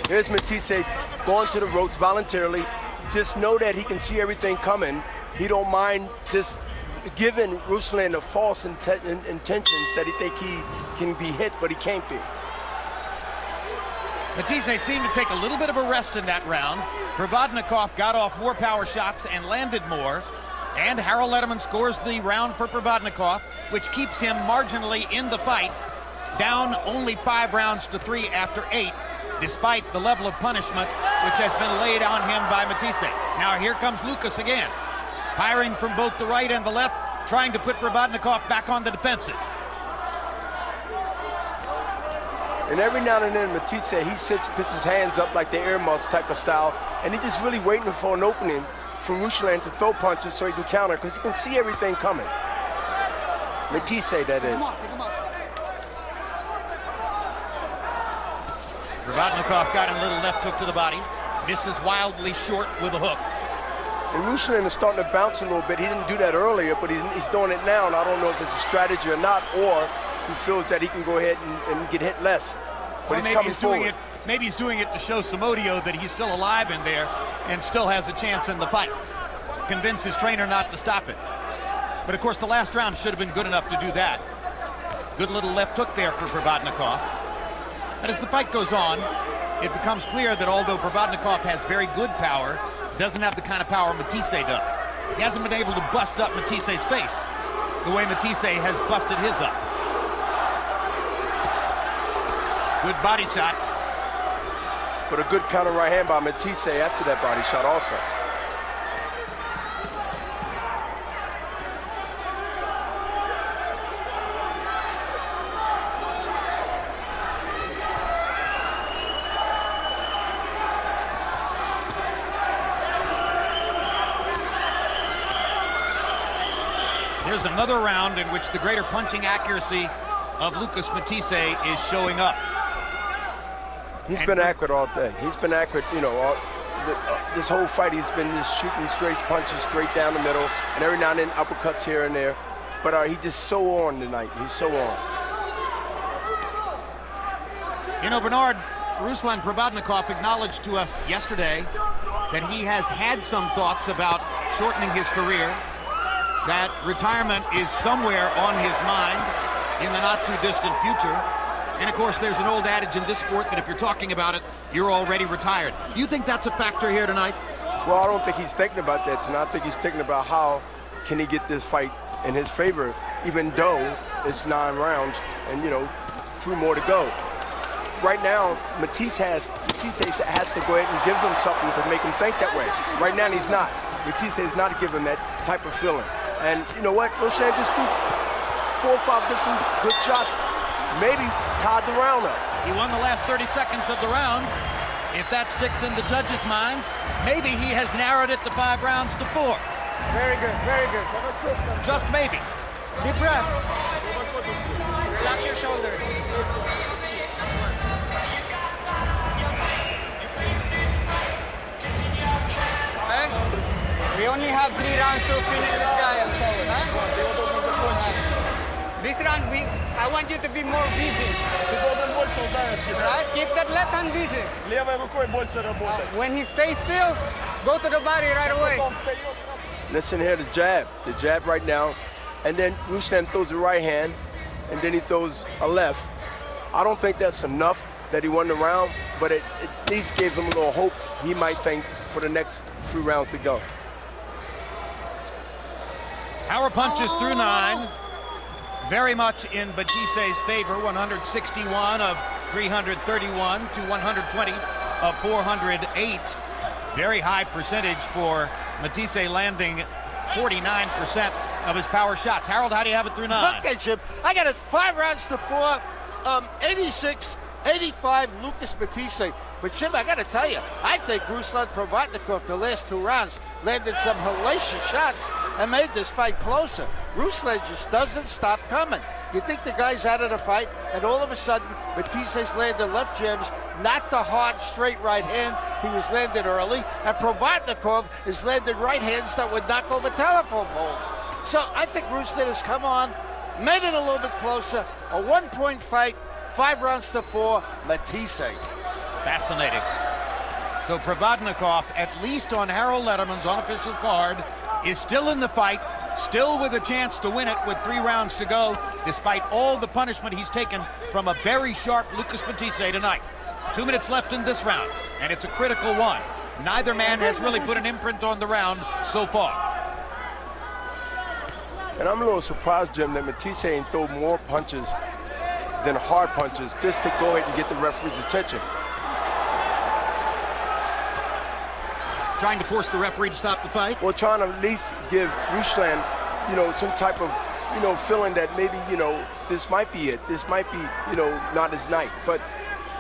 Here's Matthysse going to the ropes voluntarily. Just know that he can see everything coming. He don't mind just giving Ruslan the false intentions that he think he can be hit, but he can't be. Matthysse seemed to take a little bit of a rest in that round. Provodnikov got off more power shots and landed more. And Harold Letterman scores the round for Provodnikov, which keeps him marginally in the fight, down only 5 rounds to 3 after 8. Despite the level of punishment which has been laid on him by Matthysse. Now here comes Lucas again, firing from both the right and the left, trying to put Provodnikov back on the defensive. And every now and then, Matthysse, he sits, puts his hands up like the earmuffs type of style, and he's just really waiting for an opening from Ruslan to throw punches so he can counter, because he can see everything coming. Matthysse, that is. Provodnikov got a little left hook to the body. Misses wildly short with a hook. And Ruslan is starting to bounce a little bit. He didn't do that earlier, but he's doing it now, and I don't know if it's a strategy or not, or he feels that he can go ahead and get hit less. But he's coming forward. Maybe he's doing it to show Samodio that he's still alive in there and still has a chance in the fight. Convince his trainer not to stop it. But of course, the last round should have been good enough to do that. Good little left hook there for Provodnikov. And as the fight goes on, it becomes clear that although Provodnikov has very good power, doesn't have the kind of power Matthysse does. He hasn't been able to bust up Matthisse's face the way Matthysse has busted his up. Good body shot. But a good counter right hand by Matthysse after that body shot also. Here's another round in which the greater punching accuracy of Lucas Matthysse is showing up. He's been accurate all day. He's been accurate, you know, this whole fight. He's been just shooting straight punches straight down the middle, and every now and then uppercuts here and there. But he's just so on tonight. He's so on. You know, Bernard, Ruslan Provodnikov acknowledged to us yesterday that he has had some thoughts about shortening his career, that retirement is somewhere on his mind in the not-too-distant future. And, of course, there's an old adage in this sport that if you're talking about it, you're already retired. Do you think that's a factor here tonight? Well, I don't think he's thinking about that tonight. I think he's thinking about how can he get this fight in his favor, even though it's 9 rounds and, you know, 3 more to go. Right now, Matthysse has to go ahead and give him something to make him think that way. Right now, he's not. Matthysse is not giving that type of feeling. And you know what? Ruslan just threw 4 or 5 different good shots. Maybe tied the round up. He won the last 30 seconds of the round. If that sticks in the judges' minds, maybe he has narrowed it to 5 rounds to 4. Very good, very good. Just maybe. Deep breath. Relax your shoulder. Okay? We only have 3 rounds to finish this guy. Huh? This round, I want you to be more busy. Right? Keep that left hand busy. When he stays still, go to the body right away. Listen here, the jab right now. And then Ruslan throws a right hand, and then he throws a left. I don't think that's enough that he won the round, but it at least gave him a little hope he might think for the next 3 rounds to go. Power punches through 9. Very much in Mathisse's favor, 161 of 331 to 120 of 408. Very high percentage for Matthysse, landing 49% of his power shots. Harold, how do you have it through 9? Okay, Jim, I got it 5 rounds to 4, 86-85 Lucas Matthysse. But Jim, I got to tell you, I think Ruslan Provodnikov, the last 2 rounds, landed some hellacious shots and made this fight closer. Ruslan just doesn't stop coming. You think the guy's out of the fight, and all of a sudden, Mathisse's landed left jabs, not the hard, straight right hand he was landed early, and Provodnikov is landed right hands that would knock over telephone poles. So I think Ruslan has come on, made it a little bit closer, a 1-point fight, 5 rounds to 4, Matthysse. Fascinating. So Provodnikov, at least on Harold Letterman's unofficial card, is still in the fight, still with a chance to win it with 3 rounds to go, despite all the punishment he's taken from a very sharp Lucas Matthysse tonight. 2 minutes left in this round, and it's a critical one. Neither man has really put an imprint on the round so far. And I'm a little surprised, Jim, that Matthysse ain't throw more punches than hard punches just to go ahead and get the referee's attention. Trying to force the referee to stop the fight? Well, trying to at least give Ruslan, you know, some type of, you know, feeling that maybe, you know, this might be it. This might be, you know, not his night. But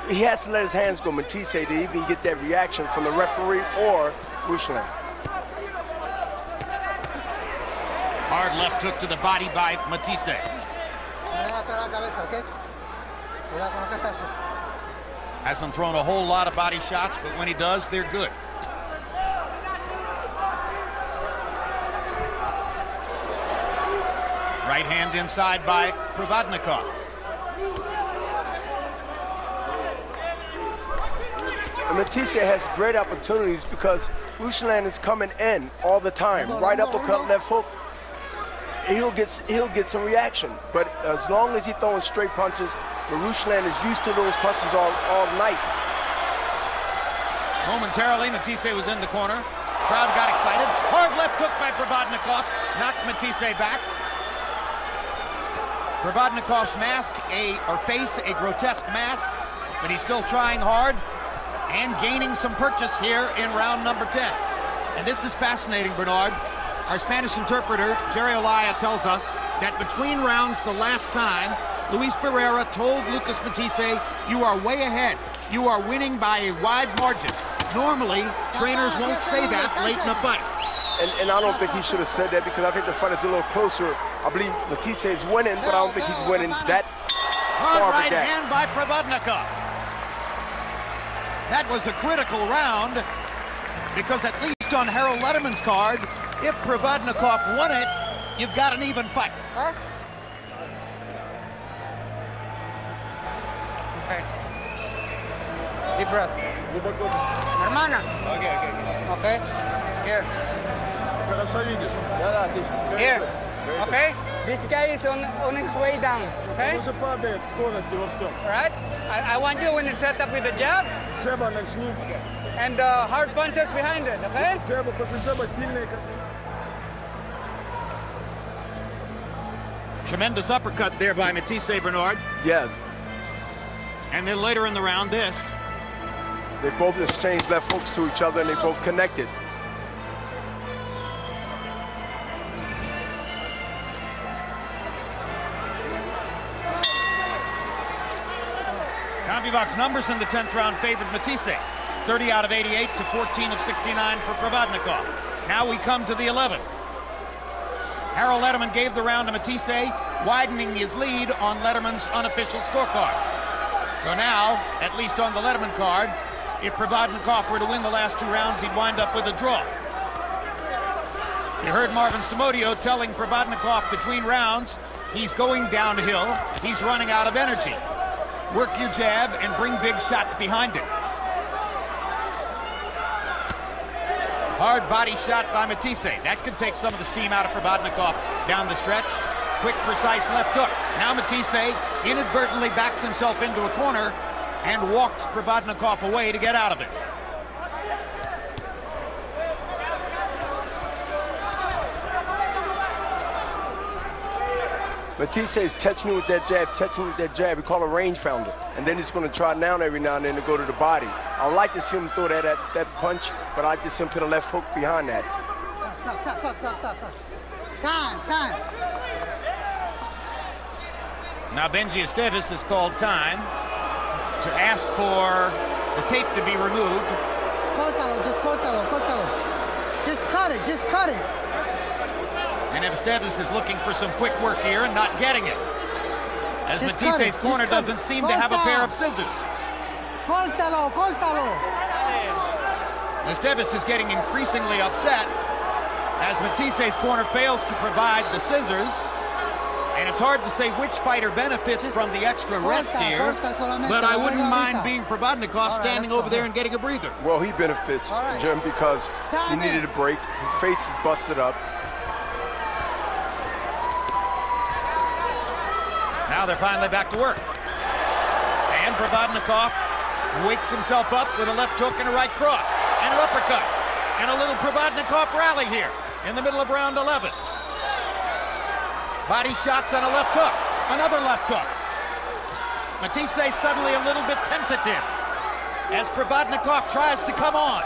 he has to let his hands go, Matthysse, to even get that reaction from the referee or Ruslan. Hard left hook to the body by Matthysse. Hasn't thrown a whole lot of body shots, but when he does, they're good. Right hand inside by Provodnikov. And Matthysse has great opportunities because Ruslan is coming in all the time. Right uppercut, left hook. He'll get some reaction. But as long as he's throwing straight punches, Ruslan is used to those punches all night. Momentarily, Matthysse was in the corner. Crowd got excited. Hard left hook by Provodnikov. Knocks Matthysse back. Provodnikov's face, a grotesque mask, but he's still trying hard and gaining some purchase here in round number 10. And this is fascinating, Bernard. Our Spanish interpreter, Jerry Olaya, tells us that between rounds the last time, Luis Pereira told Lucas Matthysse, "You are way ahead. You are winning by a wide margin." Normally, trainers won't say that late in a fight. And I don't think he should have said that because I think the fight is a little closer. I believe Matthysse is winning, but I don't think he's winning that hard far right back. hand by Provodnikov. That was a critical round because at least on Harold Letterman's card, if Provodnikov won it, you've got an even fight. Huh? Okay. Deep breath. Hermana. Okay. Here. Here. Okay. This guy is on his way down. Okay. Right. I want you when you set up with the jab. And hard punches behind it. Okay. Tremendous uppercut there by Matthysse, Bernard. Yeah. And then later in the round, this. They both exchanged left hooks to each other and they both connected. CompuBox numbers in the 10th round favored Matthysse. 30 out of 88 to 14 of 69 for Provodnikov. Now we come to the 11th. Harold Letterman gave the round to Matthysse, widening his lead on Letterman's unofficial scorecard. So now, at least on the Letterman card, if Provodnikov were to win the last 2 rounds, he'd wind up with a draw. You heard Marvin Somodio telling Provodnikov between rounds, he's going downhill, he's running out of energy. Work your jab and bring big shots behind it. Hard body shot by Matthysse. That could take some of the steam out of Provodnikov down the stretch. Quick, precise left hook. Now Matthysse inadvertently backs himself into a corner and walks Provodnikov away to get out of it. Matthysse is touching with that jab, We call it a range founder. And then he's going to try down every now and then to go to the body. I like to see him throw that punch, but I like to see him put a left hook behind that. Stop. Time. Now Benji Esteves has called time to ask for the tape to be removed. Córtalo. Just cut it. And Esteves is looking for some quick work here and not getting it. As Matthyse's corner doesn't seem to have a pair of scissors. Córtalo. Esteves is getting increasingly upset as Matthyse's corner fails to provide the scissors. And it's hard to say which fighter benefits from the extra rest here, but I wouldn't mind being Provodnikov standing over there and getting a breather. Well, he benefits, Jim, because he needed a break. His face is busted up. Now they're finally back to work. And Provodnikov wakes himself up with a left hook and a right cross, and an uppercut, and a little Provodnikov rally here in the middle of round 11. Body shots on a left hook, another left hook. Matthysse suddenly a little bit tentative as Provodnikov tries to come on.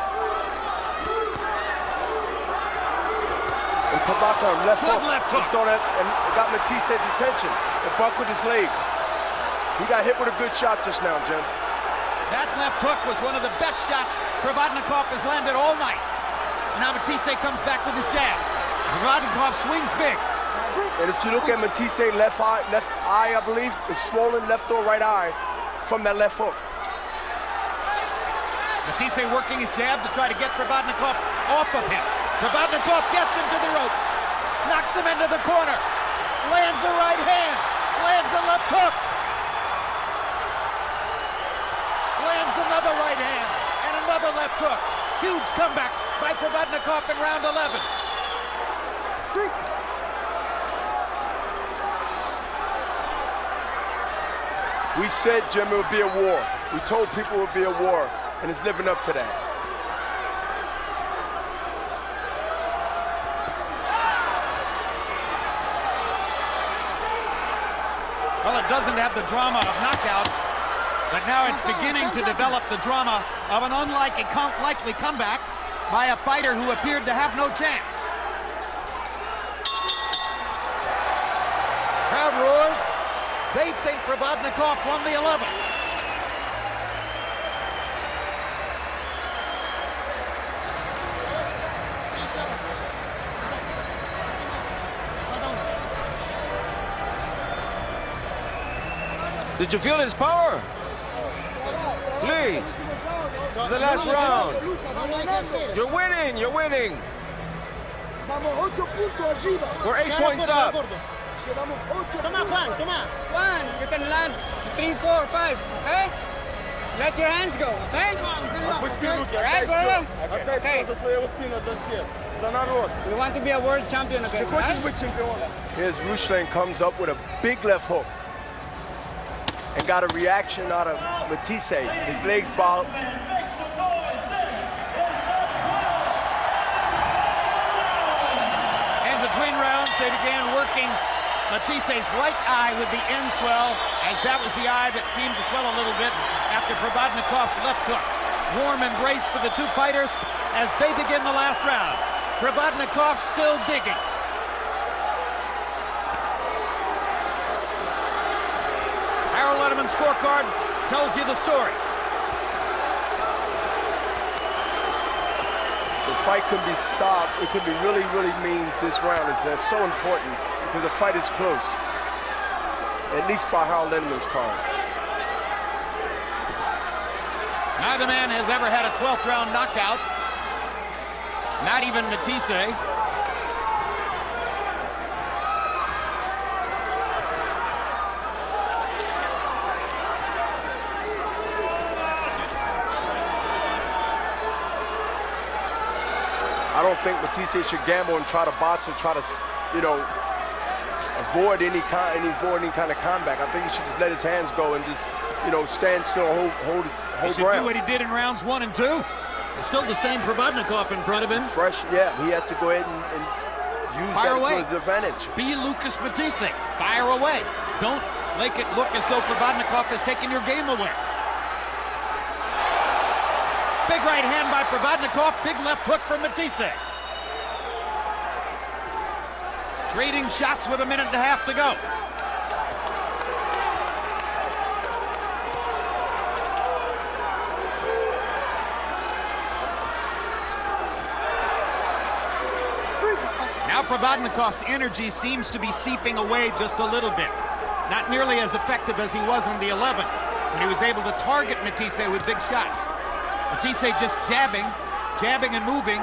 And Provodnikov left hook. Left hook. And got Matthyse's attention. It buckled his legs. He got hit with a good shot just now, Jim. That left hook was one of the best shots Provodnikov has landed all night. Now Matthysse comes back with his jab. Provodnikov swings big. And if you look at Matthysse left eye, I believe, is swollen left or right eye from that left hook. Matthysse working his jab to try to get Provodnikov off of him. Provodnikov gets him to the ropes, knocks him into the corner, lands a right hand, lands a left hook, lands another right hand, and another left hook. Huge comeback by Provodnikov in round 11. We said, Jim, it would be a war. We told people it would be a war, and it's living up to that. Well, it doesn't have the drama of knockouts, but now it's beginning to develop the drama of an unlikely comeback by a fighter who appeared to have no chance. Crowd roars. They think Provodnikov won the 11th. Did you feel his power? Please. It's the last round. You're winning. You're winning. We're 8 points up. Come on, Juan, come on. Juan, you can land 3, 4, 5, okay? Let your hands go, okay? Right, brother? Okay. We want to be a world champion again, right? Here's Ruslan comes up with a big left hook and got a reaction out of Matthysse. His legs bowed. And between rounds, they began working Mathisse's right eye with the end swell, as that was the eye that seemed to swell a little bit after Provodnikov's left hook. Warm embrace for the two fighters as they begin the last round. Provodnikov still digging. Our Letterman scorecard tells you the story. The fight can be solved. It can be really, really means this round is so important because the fight is close, at least by Harold Letterman's card. Neither man has ever had a 12th round knockout. Not even Matthysse. I don't think Matthysse should gamble and try to box or try to, you know, avoid any kind of comeback. I think he should just let his hands go and just, you know, stand still, hold He should do what he did in rounds 1 and 2. It's still the same Provodnikov in front of him. Fresh, yeah. He has to go ahead and use that to his advantage. Be Lucas Matthysse. Fire away. Don't make it look as though Provodnikov has taken your game away. Big right hand by Provodnikov. Big left hook from Matthysse. Trading shots with 1.5 minutes to go. Now Provodnikov's energy seems to be seeping away just a little bit. Not nearly as effective as he was on the 11th, when he was able to target Matthysse with big shots. Matthysse just jabbing and moving,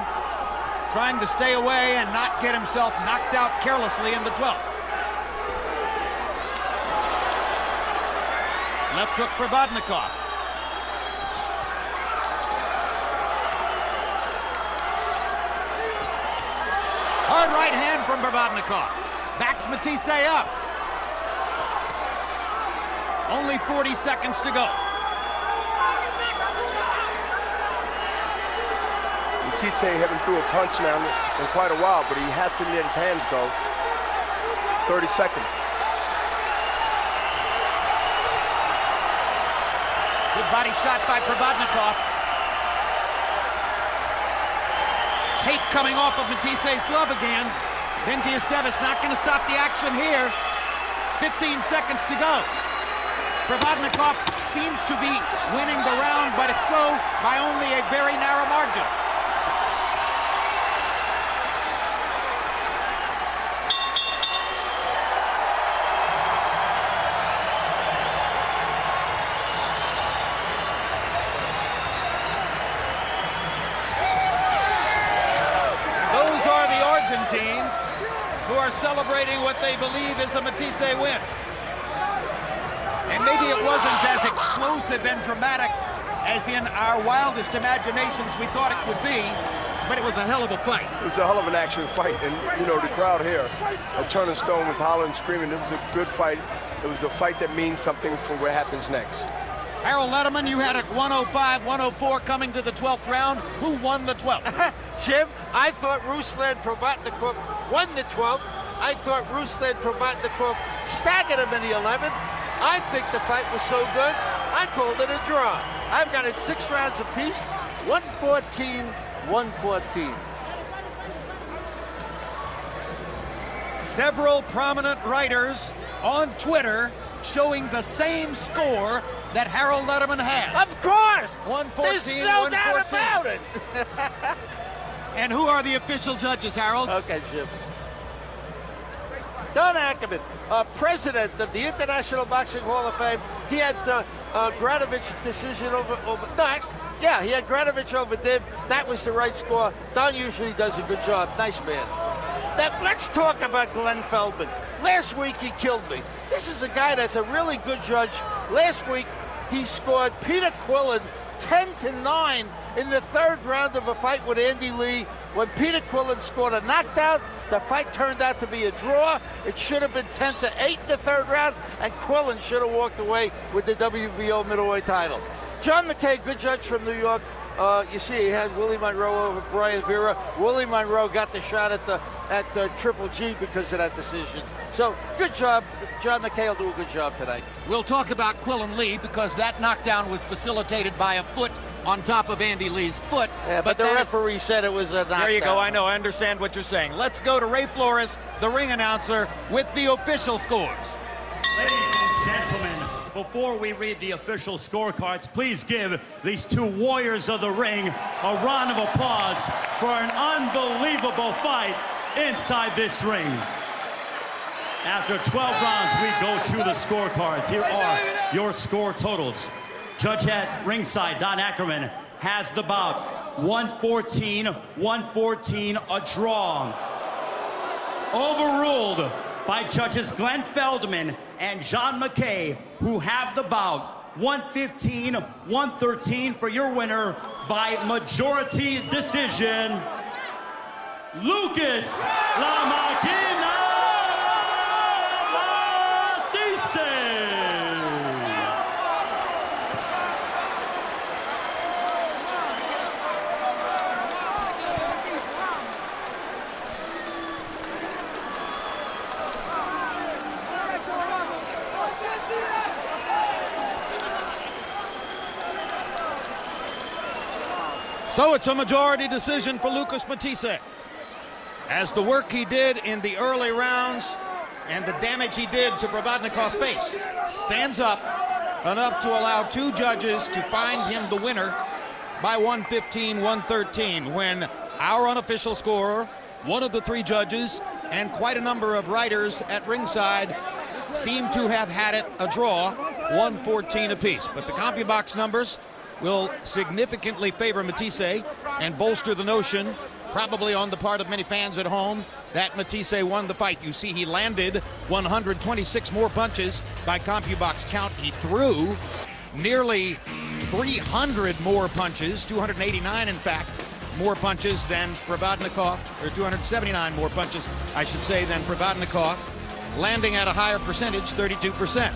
trying to stay away and not get himself knocked out carelessly in the 12th. Left hook Provodnikov. Hard right hand from Provodnikov. Backs Matthysse up. Only 40 seconds to go. Matthysse haven't threw a punch now in quite a while, but he has to let his hands go. 30 seconds. Good body shot by Provodnikov. Tape coming off of Matthisse's glove again. Benji Esteves not going to stop the action here. 15 seconds to go. Provodnikov seems to be winning the round, but if so, by only a very narrow margin. teams who are celebrating what they believe is a Matthysse win. And maybe it wasn't as explosive and dramatic as in our wildest imaginations we thought it would be, but it was a hell of a fight. It was a hell of an action fight, and you know, the crowd here at Turner Stone was hollering, screaming. It was a good fight. It was a fight that means something for what happens next. Harold Letterman, you had it 105, 104 coming to the 12th round. Who won the 12th? Jim, I thought Ruslan Provodnikov won the 12th. I thought Ruslan Provodnikov staggered him in the 11th. I think the fight was so good, I called it a draw. I've got it 6 rounds apiece, 114, 114. Several prominent writers on Twitter showing the same score that Harold Letterman had. Of course! 114, There's no 114. doubt about it. And who are the official judges, Harold? Okay, Jim. Don Ackerman, president of the International Boxing Hall of Fame. He had Granovich decision over he had Granovich over Dib. That was the right score. Don usually does a good job. Nice man. Now, let's talk about Glenn Feldman. Last week, he killed me. This is a guy that's a really good judge. Last week, he scored Peter Quillen 10-9 in the 3rd round of a fight with Andy Lee. When Peter Quillen scored a knockdown, the fight turned out to be a draw. It should have been 10-8 in the 3rd round, and Quillen should have walked away with the WBO middleweight title. John McKay, good judge from New York. You see, he had Willie Monroe over Brian Vera. Willie Monroe got the shot at Triple G because of that decision. So, good job. John McKay will do a good job tonight. We'll talk about Quillen Lee because that knockdown was facilitated by a foot on top of Andy Lee's foot. Yeah, but the referee said it was a knockdown. There you go. I know. I understand what you're saying. Let's go to Ray Flores, the ring announcer, with the official scores. Ladies and gentlemen, before we read the official scorecards, please give these 2 warriors of the ring a round of applause for an unbelievable fight inside this ring. After 12 rounds, we go to the scorecards. Here are your score totals. Judge at ringside, Don Ackerman, has the bout 114, 114, a draw. Overruled by judges Glenn Feldman and John McKay, who have the bout 115, 113 for your winner by majority decision, Lucas La Máquina Matthysse. So it's a majority decision for Lucas Matthysse. As the work he did in the early rounds and the damage he did to Provodnikov's face stands up enough to allow 2 judges to find him the winner by 115, 113, when our unofficial scorer, one of the 3 judges, and quite a number of writers at ringside seem to have had it a draw, 114 apiece. But the CompuBox numbers will significantly favor Matthysse and bolster the notion, probably on the part of many fans at home, that Matthysse won the fight. You see, he landed 126 more punches by CompuBox count. He threw nearly 300 more punches, 289 in fact, more punches than Provodnikov, or 279 more punches, I should say, than Provodnikov, landing at a higher percentage, 32%.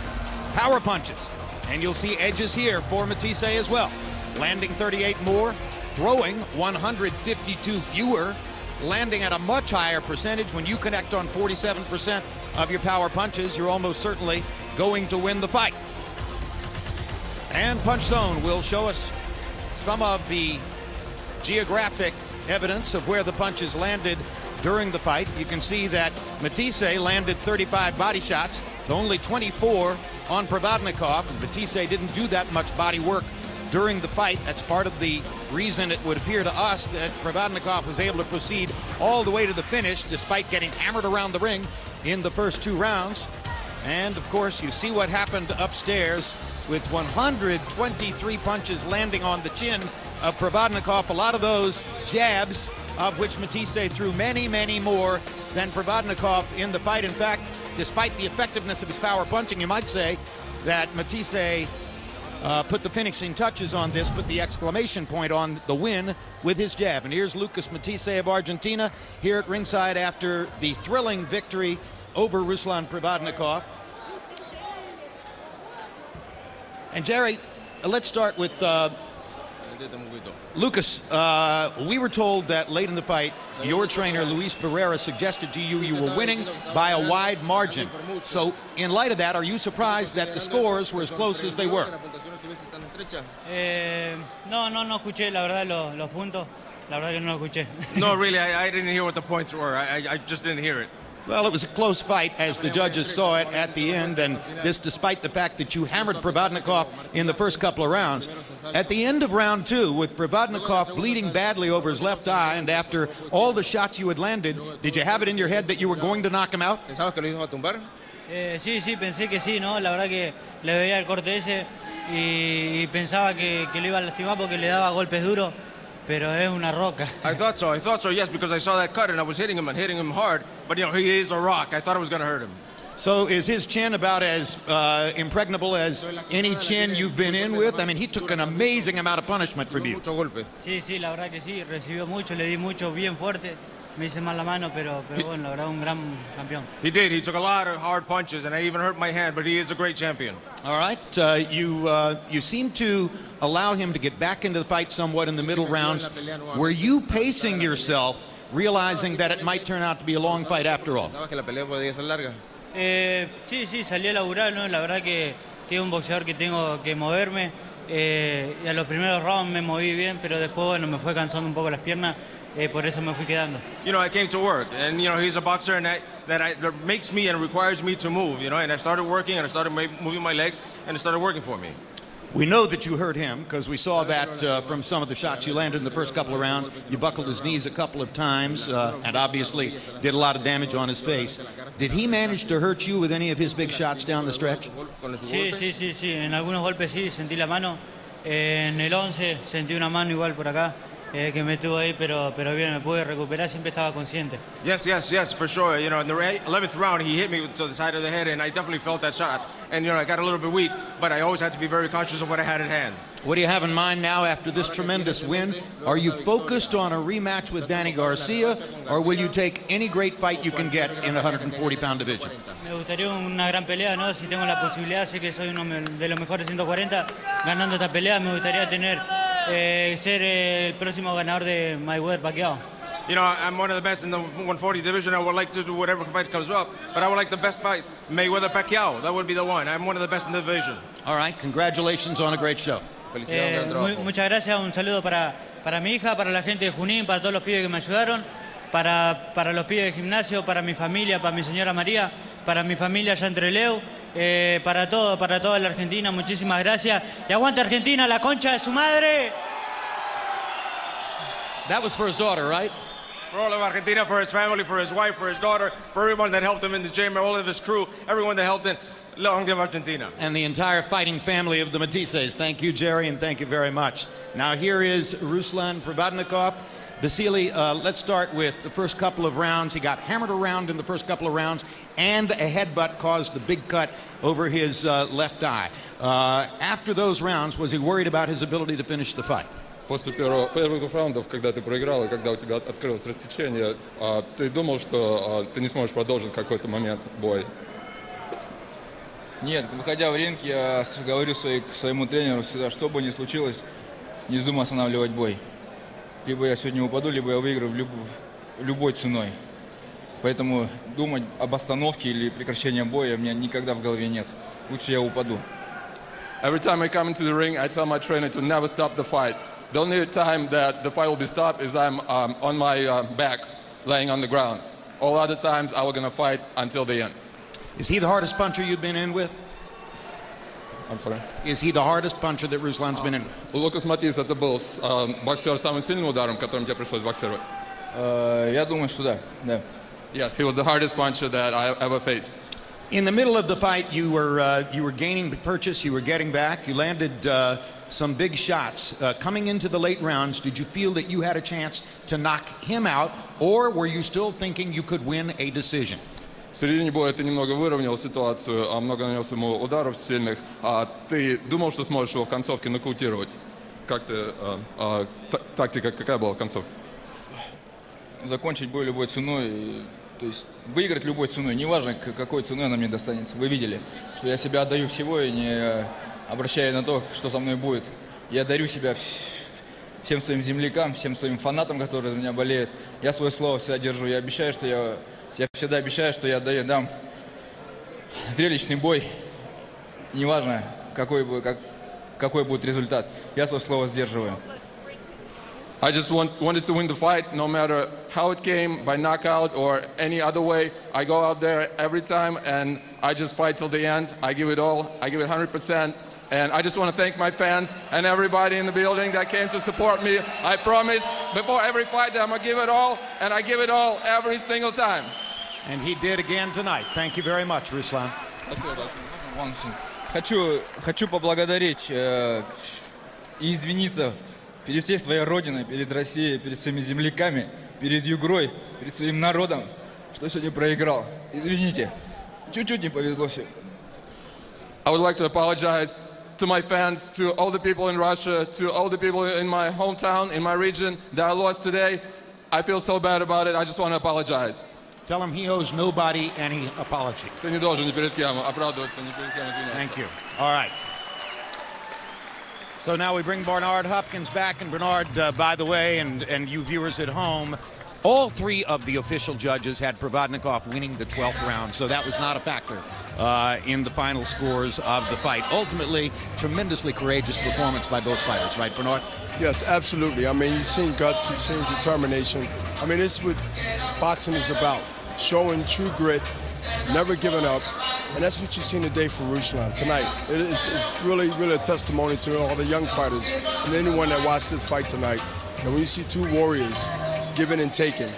Power punches. And you'll see edges here for Matthysse as well. Landing 38 more, throwing 152 fewer, landing at a much higher percentage. When you connect on 47% of your power punches, you're almost certainly going to win the fight. And Punch Zone will show us some of the geographic evidence of where the punches landed during the fight. You can see that Matthysse landed 35 body shots to only 24 on Provodnikov. Matthysse didn't do that much body work during the fight. That's part of the reason it would appear to us that Provodnikov was able to proceed all the way to the finish despite getting hammered around the ring in the first 2 rounds. And of course, you see what happened upstairs with 123 punches landing on the chin of Provodnikov. A lot of those jabs of which Matthysse threw many, many more than Provodnikov in the fight. In fact, despite the effectiveness of his power punching, you might say that Matthysse put the finishing touches on this, put the exclamation point on the win with his jab. And here's Lucas Matthysse of Argentina here at ringside after the thrilling victory over Ruslan Provodnikov. And Jerry, let's start with Lucas. We were told that late in the fight, your trainer, Luis Barrera, suggested to you were winning by a wide margin. So in light of that, are you surprised that the scores were as close as they were? No escuché, la verdad, los puntos. La verdad que no lo escuché. No, really, I didn't hear what the points were. I just didn't hear it. Well, it was a close fight as the judges saw it at the end, and this despite the fact that you hammered Provodnikov in the first couple of rounds. At the end of round two, with Provodnikov bleeding badly over his left eye, and after all the shots you had landed, did you have it in your head that you were going to knock him out? Sí, pensé que sí, ¿no? La verdad que le veía el corte ese y pensaba que lo iba a lastimar porque le daba golpes duros. Pero es una roca. I thought so, yes, because I saw that cut and I was hitting him hard. But, you know, he is a rock. I thought it was going to hurt him. So is his chin about as impregnable as any chin you've been in with? I mean, he took an amazing amount of punishment from you. Sí, la verdad que sí. Recibió mucho, le di mucho, bien fuerte. Me hice mal la mano, pero bueno, la verdad, un gran campeón. He did. He took a lot of hard punches, and I even hurt my hand, but he is a great champion. All right. You seem to allow him to get back into the fight somewhat in the middle rounds. Were you pacing yourself, realizing that it might turn out to be a long fight after all? Sí, salí a laburar, ¿no? La verdad que es un boxeador que tengo que moverme. Y a los primeros rounds me moví bien, pero después, bueno, me fue cansando un poco las piernas. Por eso me fui quedando. You know, I came to work, and you know, he's a boxer, and that makes me and requires me to move. You know, and I started working, and I started moving my legs, and it started working for me. We know that you hurt him because we saw that from some of the shots you landed in the first couple of rounds. You buckled his knees a couple of times and obviously did a lot of damage on his face. Did he manage to hurt you with any of his big shots down the stretch? Sí. En algunos golpes sí, sentí la mano. En el 11 sentí una mano igual por acá. Que me tuvo ahí, pero bien, me pude recuperar, siempre estaba consciente. Yes, for sure. You know, in the 11th round, he hit me to the side of the head, and I definitely felt that shot. And, you know, I got a little bit weak, but I always had to be very conscious of what I had at hand. What do you have in mind now after this tremendous win? Are you focused on a rematch with Danny Garcia, or will you take any great fight you can get in a 140-pound division? Me gustaría una gran pelea, ¿no? Si tengo la posibilidad, sé que soy uno de los mejores 140, ganando esta pelea, me gustaría tener ser el próximo ganador de Mayweather Pacquiao. You know, I'm one of the best in the 140 division. I would like to do whatever fight comes up, but I would like the best fight, Mayweather Pacquiao. That would be the one. I'm one of the best in the division. All right, congratulations on a great show. Muchas gracias, un saludo para mi hija, para la gente de Junín, para todos los pibes que me ayudaron, para los pibes de gimnasio, para mi familia, para mi señora María, para mi familia allá en Trelew, para toda la Argentina, muchísimas gracias. Y aguante Argentina, la concha de su madre. That was for his daughter, right? For all of Argentina, for his family, for his wife, for his daughter, for everyone that helped him in the gym, all of his crew, everyone that helped him. Long live Argentina. And the entire fighting family of the Matthisses. Thank you, Jerry, and thank you very much. Now here is Ruslan Provodnikov. Vasily, let's start with the first couple of rounds. He got hammered around in the first couple of rounds, and a headbutt caused the big cut over his left eye. After those rounds, was he worried about his ability to finish the fight? После первых раундов, когда ты проиграл и когда у тебя открылось рассечение, ты думал, что ты не сможешь продолжить какой-то момент бой? Нет, выходя в ринг, я говорю своему тренеру всегда, что бы ни случилось, не вздумай останавливать бой. Либо я сегодня упаду, либо я выиграю любой ценой. Поэтому думать об остановке или прекращении боя у меня никогда в голове нет. Лучше я упаду. Every time I come into the ring, I tell my trainer to never stop the fight. The only time that the fight will be stopped is I'm on my back, laying on the ground. All other times, I was going to fight until the end. Is he the hardest puncher you've been in with? I'm sorry? Is he the hardest puncher that Ruslan's been in? Лукас Matthysse это был боксер с самым сильным ударом, которым тебе пришлось боксировать? Я думаю, что да. Yes, he was the hardest puncher that I ever faced. In the middle of the fight, you were gaining the purchase, you were getting back, you landed some big shots. Coming into the late rounds, did you feel that you had a chance to knock him out, or were you still thinking you could win a decision? В середине боя ты немного выровнял ситуацию, много нанес ему ударов сильных. Ты думал, что сможешь его в концовке нокаутировать? Как ты, тактика какая была в концовке? Закончить бой любой ценой, то есть выиграть любой ценой, неважно, какой ценой она мне достанется. Вы видели, что я себя отдаю всего и не обращая на то, что со мной будет. Я дарю себя всем своим землякам, всем своим фанатам, которые за меня болеют. Я свое слово всегда держу. Я обещаю, что я всегда обещаю, что я дам зрелищный бой. Неважно, какой будет результат. Я свое слово сдерживаю. I just wanted to win the fight, no matter how it came, by knockout or any other way. I go out there every time and I just fight till the end. I give it all. I give it 100%. And I just want to thank my fans and everybody in the building that came to support me. I promise before every fight that I'm going to give it all, and I give it all every single time. And he did again tonight. Thank you very much, Ruslan. Хочу поблагодарить и извиниться перед всей своей родиной, перед Россией, перед своими земляками, перед Югрой, перед своим народом, что сегодня проиграл. Извините, чуть-чуть не повезло сегодня. I would like to apologize to my fans, to all the people in Russia, to all the people in my hometown, in my region that I lost today. I feel so bad about it. I just want to apologize. Tell him he owes nobody any apology. Ты не должен ни перед кем оправдываться, ни перед кем извиняться. Thank you. All right. So now we bring Bernard Hopkins back. And Bernard, by the way, and you viewers at home, all three of the official judges had Provodnikov winning the 12th round, so that was not a factor in the final scores of the fight. Ultimately, tremendously courageous performance by both fighters, right, Bernard? Yes, absolutely. I mean, you've seen guts, you've seen determination. I mean, this is what boxing is about, showing true grit, never giving up. And that's what you've seen today from Ruslan tonight. It's really, really a testimony to all the young fighters and anyone that watched this fight tonight. And when you see two warriors giving and taking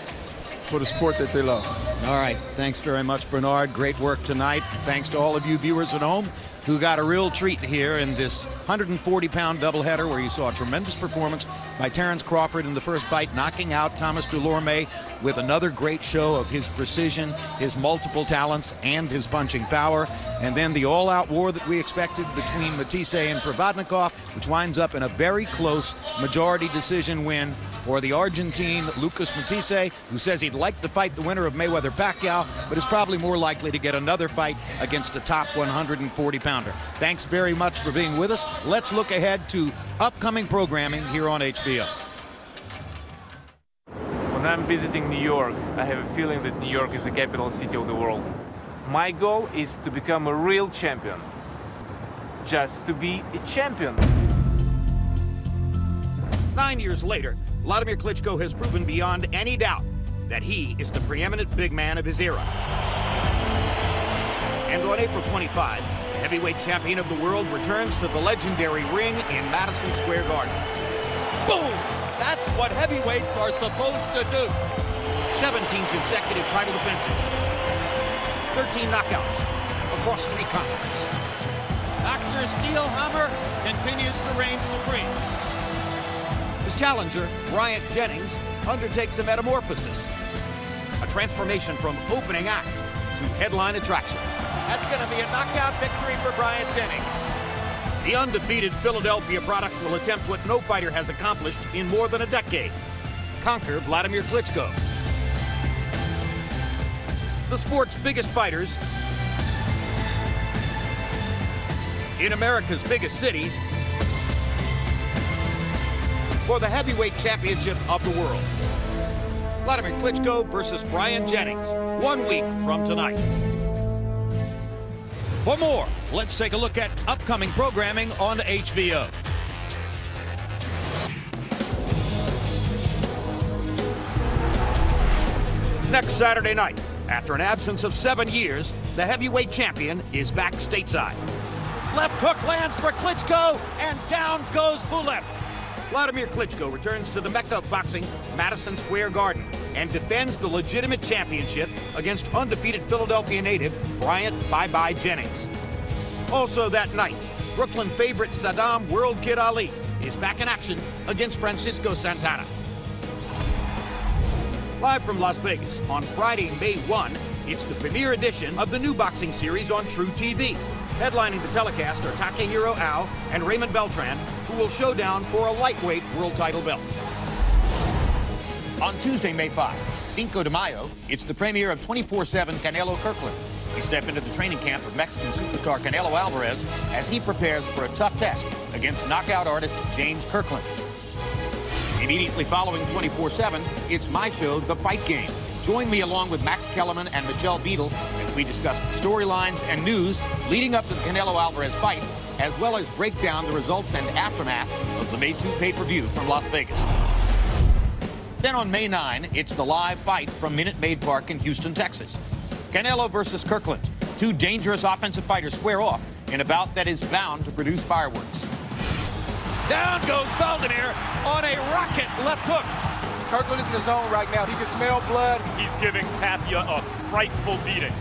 for the sport that they love. All right. Thanks very much, Bernard. Great work tonight. Thanks to all of you viewers at home who got a real treat here in this 140-pound doubleheader where you saw a tremendous performance by Terence Crawford in the first fight, knocking out Thomas Delorme with another great show of his precision, his multiple talents, and his punching power. And then the all-out war that we expected between Matthysse and Provodnikov, which winds up in a very close majority decision win for the Argentine Lucas Matthysse, who says he'd like to fight the winner of Mayweather-Pacquiao, but is probably more likely to get another fight against a top 140-pounder. Thanks very much for being with us. Let's look ahead to upcoming programming here on HBO. When I'm visiting New York, I have a feeling that New York is the capital city of the world. My goal is to become a real champion. Just to be a champion. 9 years later, Vladimir Klitschko has proven beyond any doubt that he is the preeminent big man of his era. And on April 25, the heavyweight champion of the world returns to the legendary ring in Madison Square Garden. Boom! That's what heavyweights are supposed to do. 17 consecutive title defenses. 13 knockouts across 3 continents. Dr. Steelhammer continues to reign supreme. His challenger, Bryant Jennings, undertakes a metamorphosis. A transformation from opening act to headline attraction. That's going to be a knockout victory for Bryant Jennings. The undefeated Philadelphia product will attempt what no fighter has accomplished in more than a decade. Conquer Vladimir Klitschko. The sport's biggest fighters in America's biggest city for the heavyweight championship of the world. Vladimir Klitschko versus Bryant Jennings, 1 week from tonight. For more, let's take a look at upcoming programming on HBO. Next Saturday night, after an absence of 7 years, the heavyweight champion is back stateside. Left hook lands for Klitschko, and down goes Pulev. Vladimir Klitschko returns to the Mecca of boxing, Madison Square Garden, and defends the legitimate championship against undefeated Philadelphia native Bryant Bye-Bye Jennings. Also that night, Brooklyn favorite Saddam World Kid Ali is back in action against Francisco Santana. Live from Las Vegas on Friday, May 1, it's the premiere edition of the new boxing series on True TV. Headlining the telecast are Takehiro Ao and Raymond Beltran, who will show down for a lightweight world title belt. On Tuesday, May 5, Cinco de Mayo, it's the premiere of 24/7 Canelo Kirkland. We step into the training camp of Mexican superstar Canelo Alvarez as he prepares for a tough test against knockout artist James Kirkland. Immediately following 24/7, it's my show, The Fight Game. Join me along with Max Kellerman and Michelle Beadle as we discuss the storylines and news leading up to the Canelo Alvarez fight, as well as break down the results and aftermath of the May 2 pay-per-view from Las Vegas. Then on May 9, it's the live fight from Minute Maid Park in Houston, Texas. Canelo versus Kirkland. Two dangerous offensive fighters square off in a bout that is bound to produce fireworks. Down goes Baldineer on a rocket left hook. Kirkland is in the zone right now. He can smell blood. He's giving Tapia a frightful beating.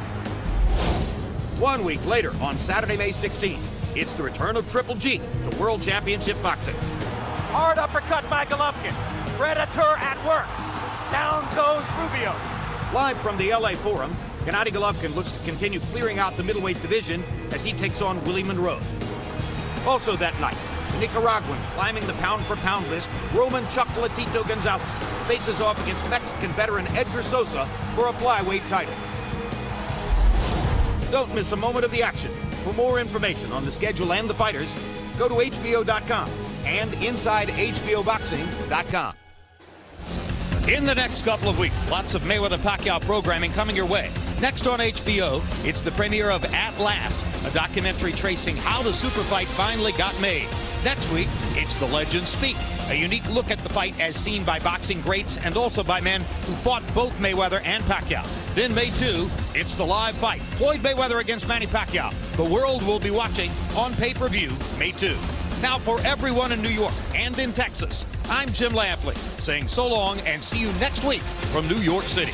1 week later, on Saturday, May 16, it's the return of Triple G to World Championship Boxing. Hard uppercut by Golovkin. Predator at work. Down goes Rubio. Live from the LA Forum, Gennady Golovkin looks to continue clearing out the middleweight division as he takes on Willie Monroe. Also that night, the Nicaraguan climbing the pound-for-pound list, Roman Chocolatito Gonzalez faces off against Mexican veteran Edgar Sosa for a flyweight title. Don't miss a moment of the action. For more information on the schedule and the fighters, go to HBO.com and InsideHBOBoxing.com. In the next couple of weeks, lots of Mayweather-Pacquiao programming coming your way. Next on HBO, it's the premiere of At Last, a documentary tracing how the super fight finally got made. Next week, it's The Legends Speak, a unique look at the fight as seen by boxing greats and also by men who fought both Mayweather and Pacquiao. Then May 2, it's the live fight, Floyd Mayweather against Manny Pacquiao. The world will be watching on pay-per-view May 2. Now for everyone in New York and in Texas, I'm Jim Lampley saying so long and see you next week from New York City.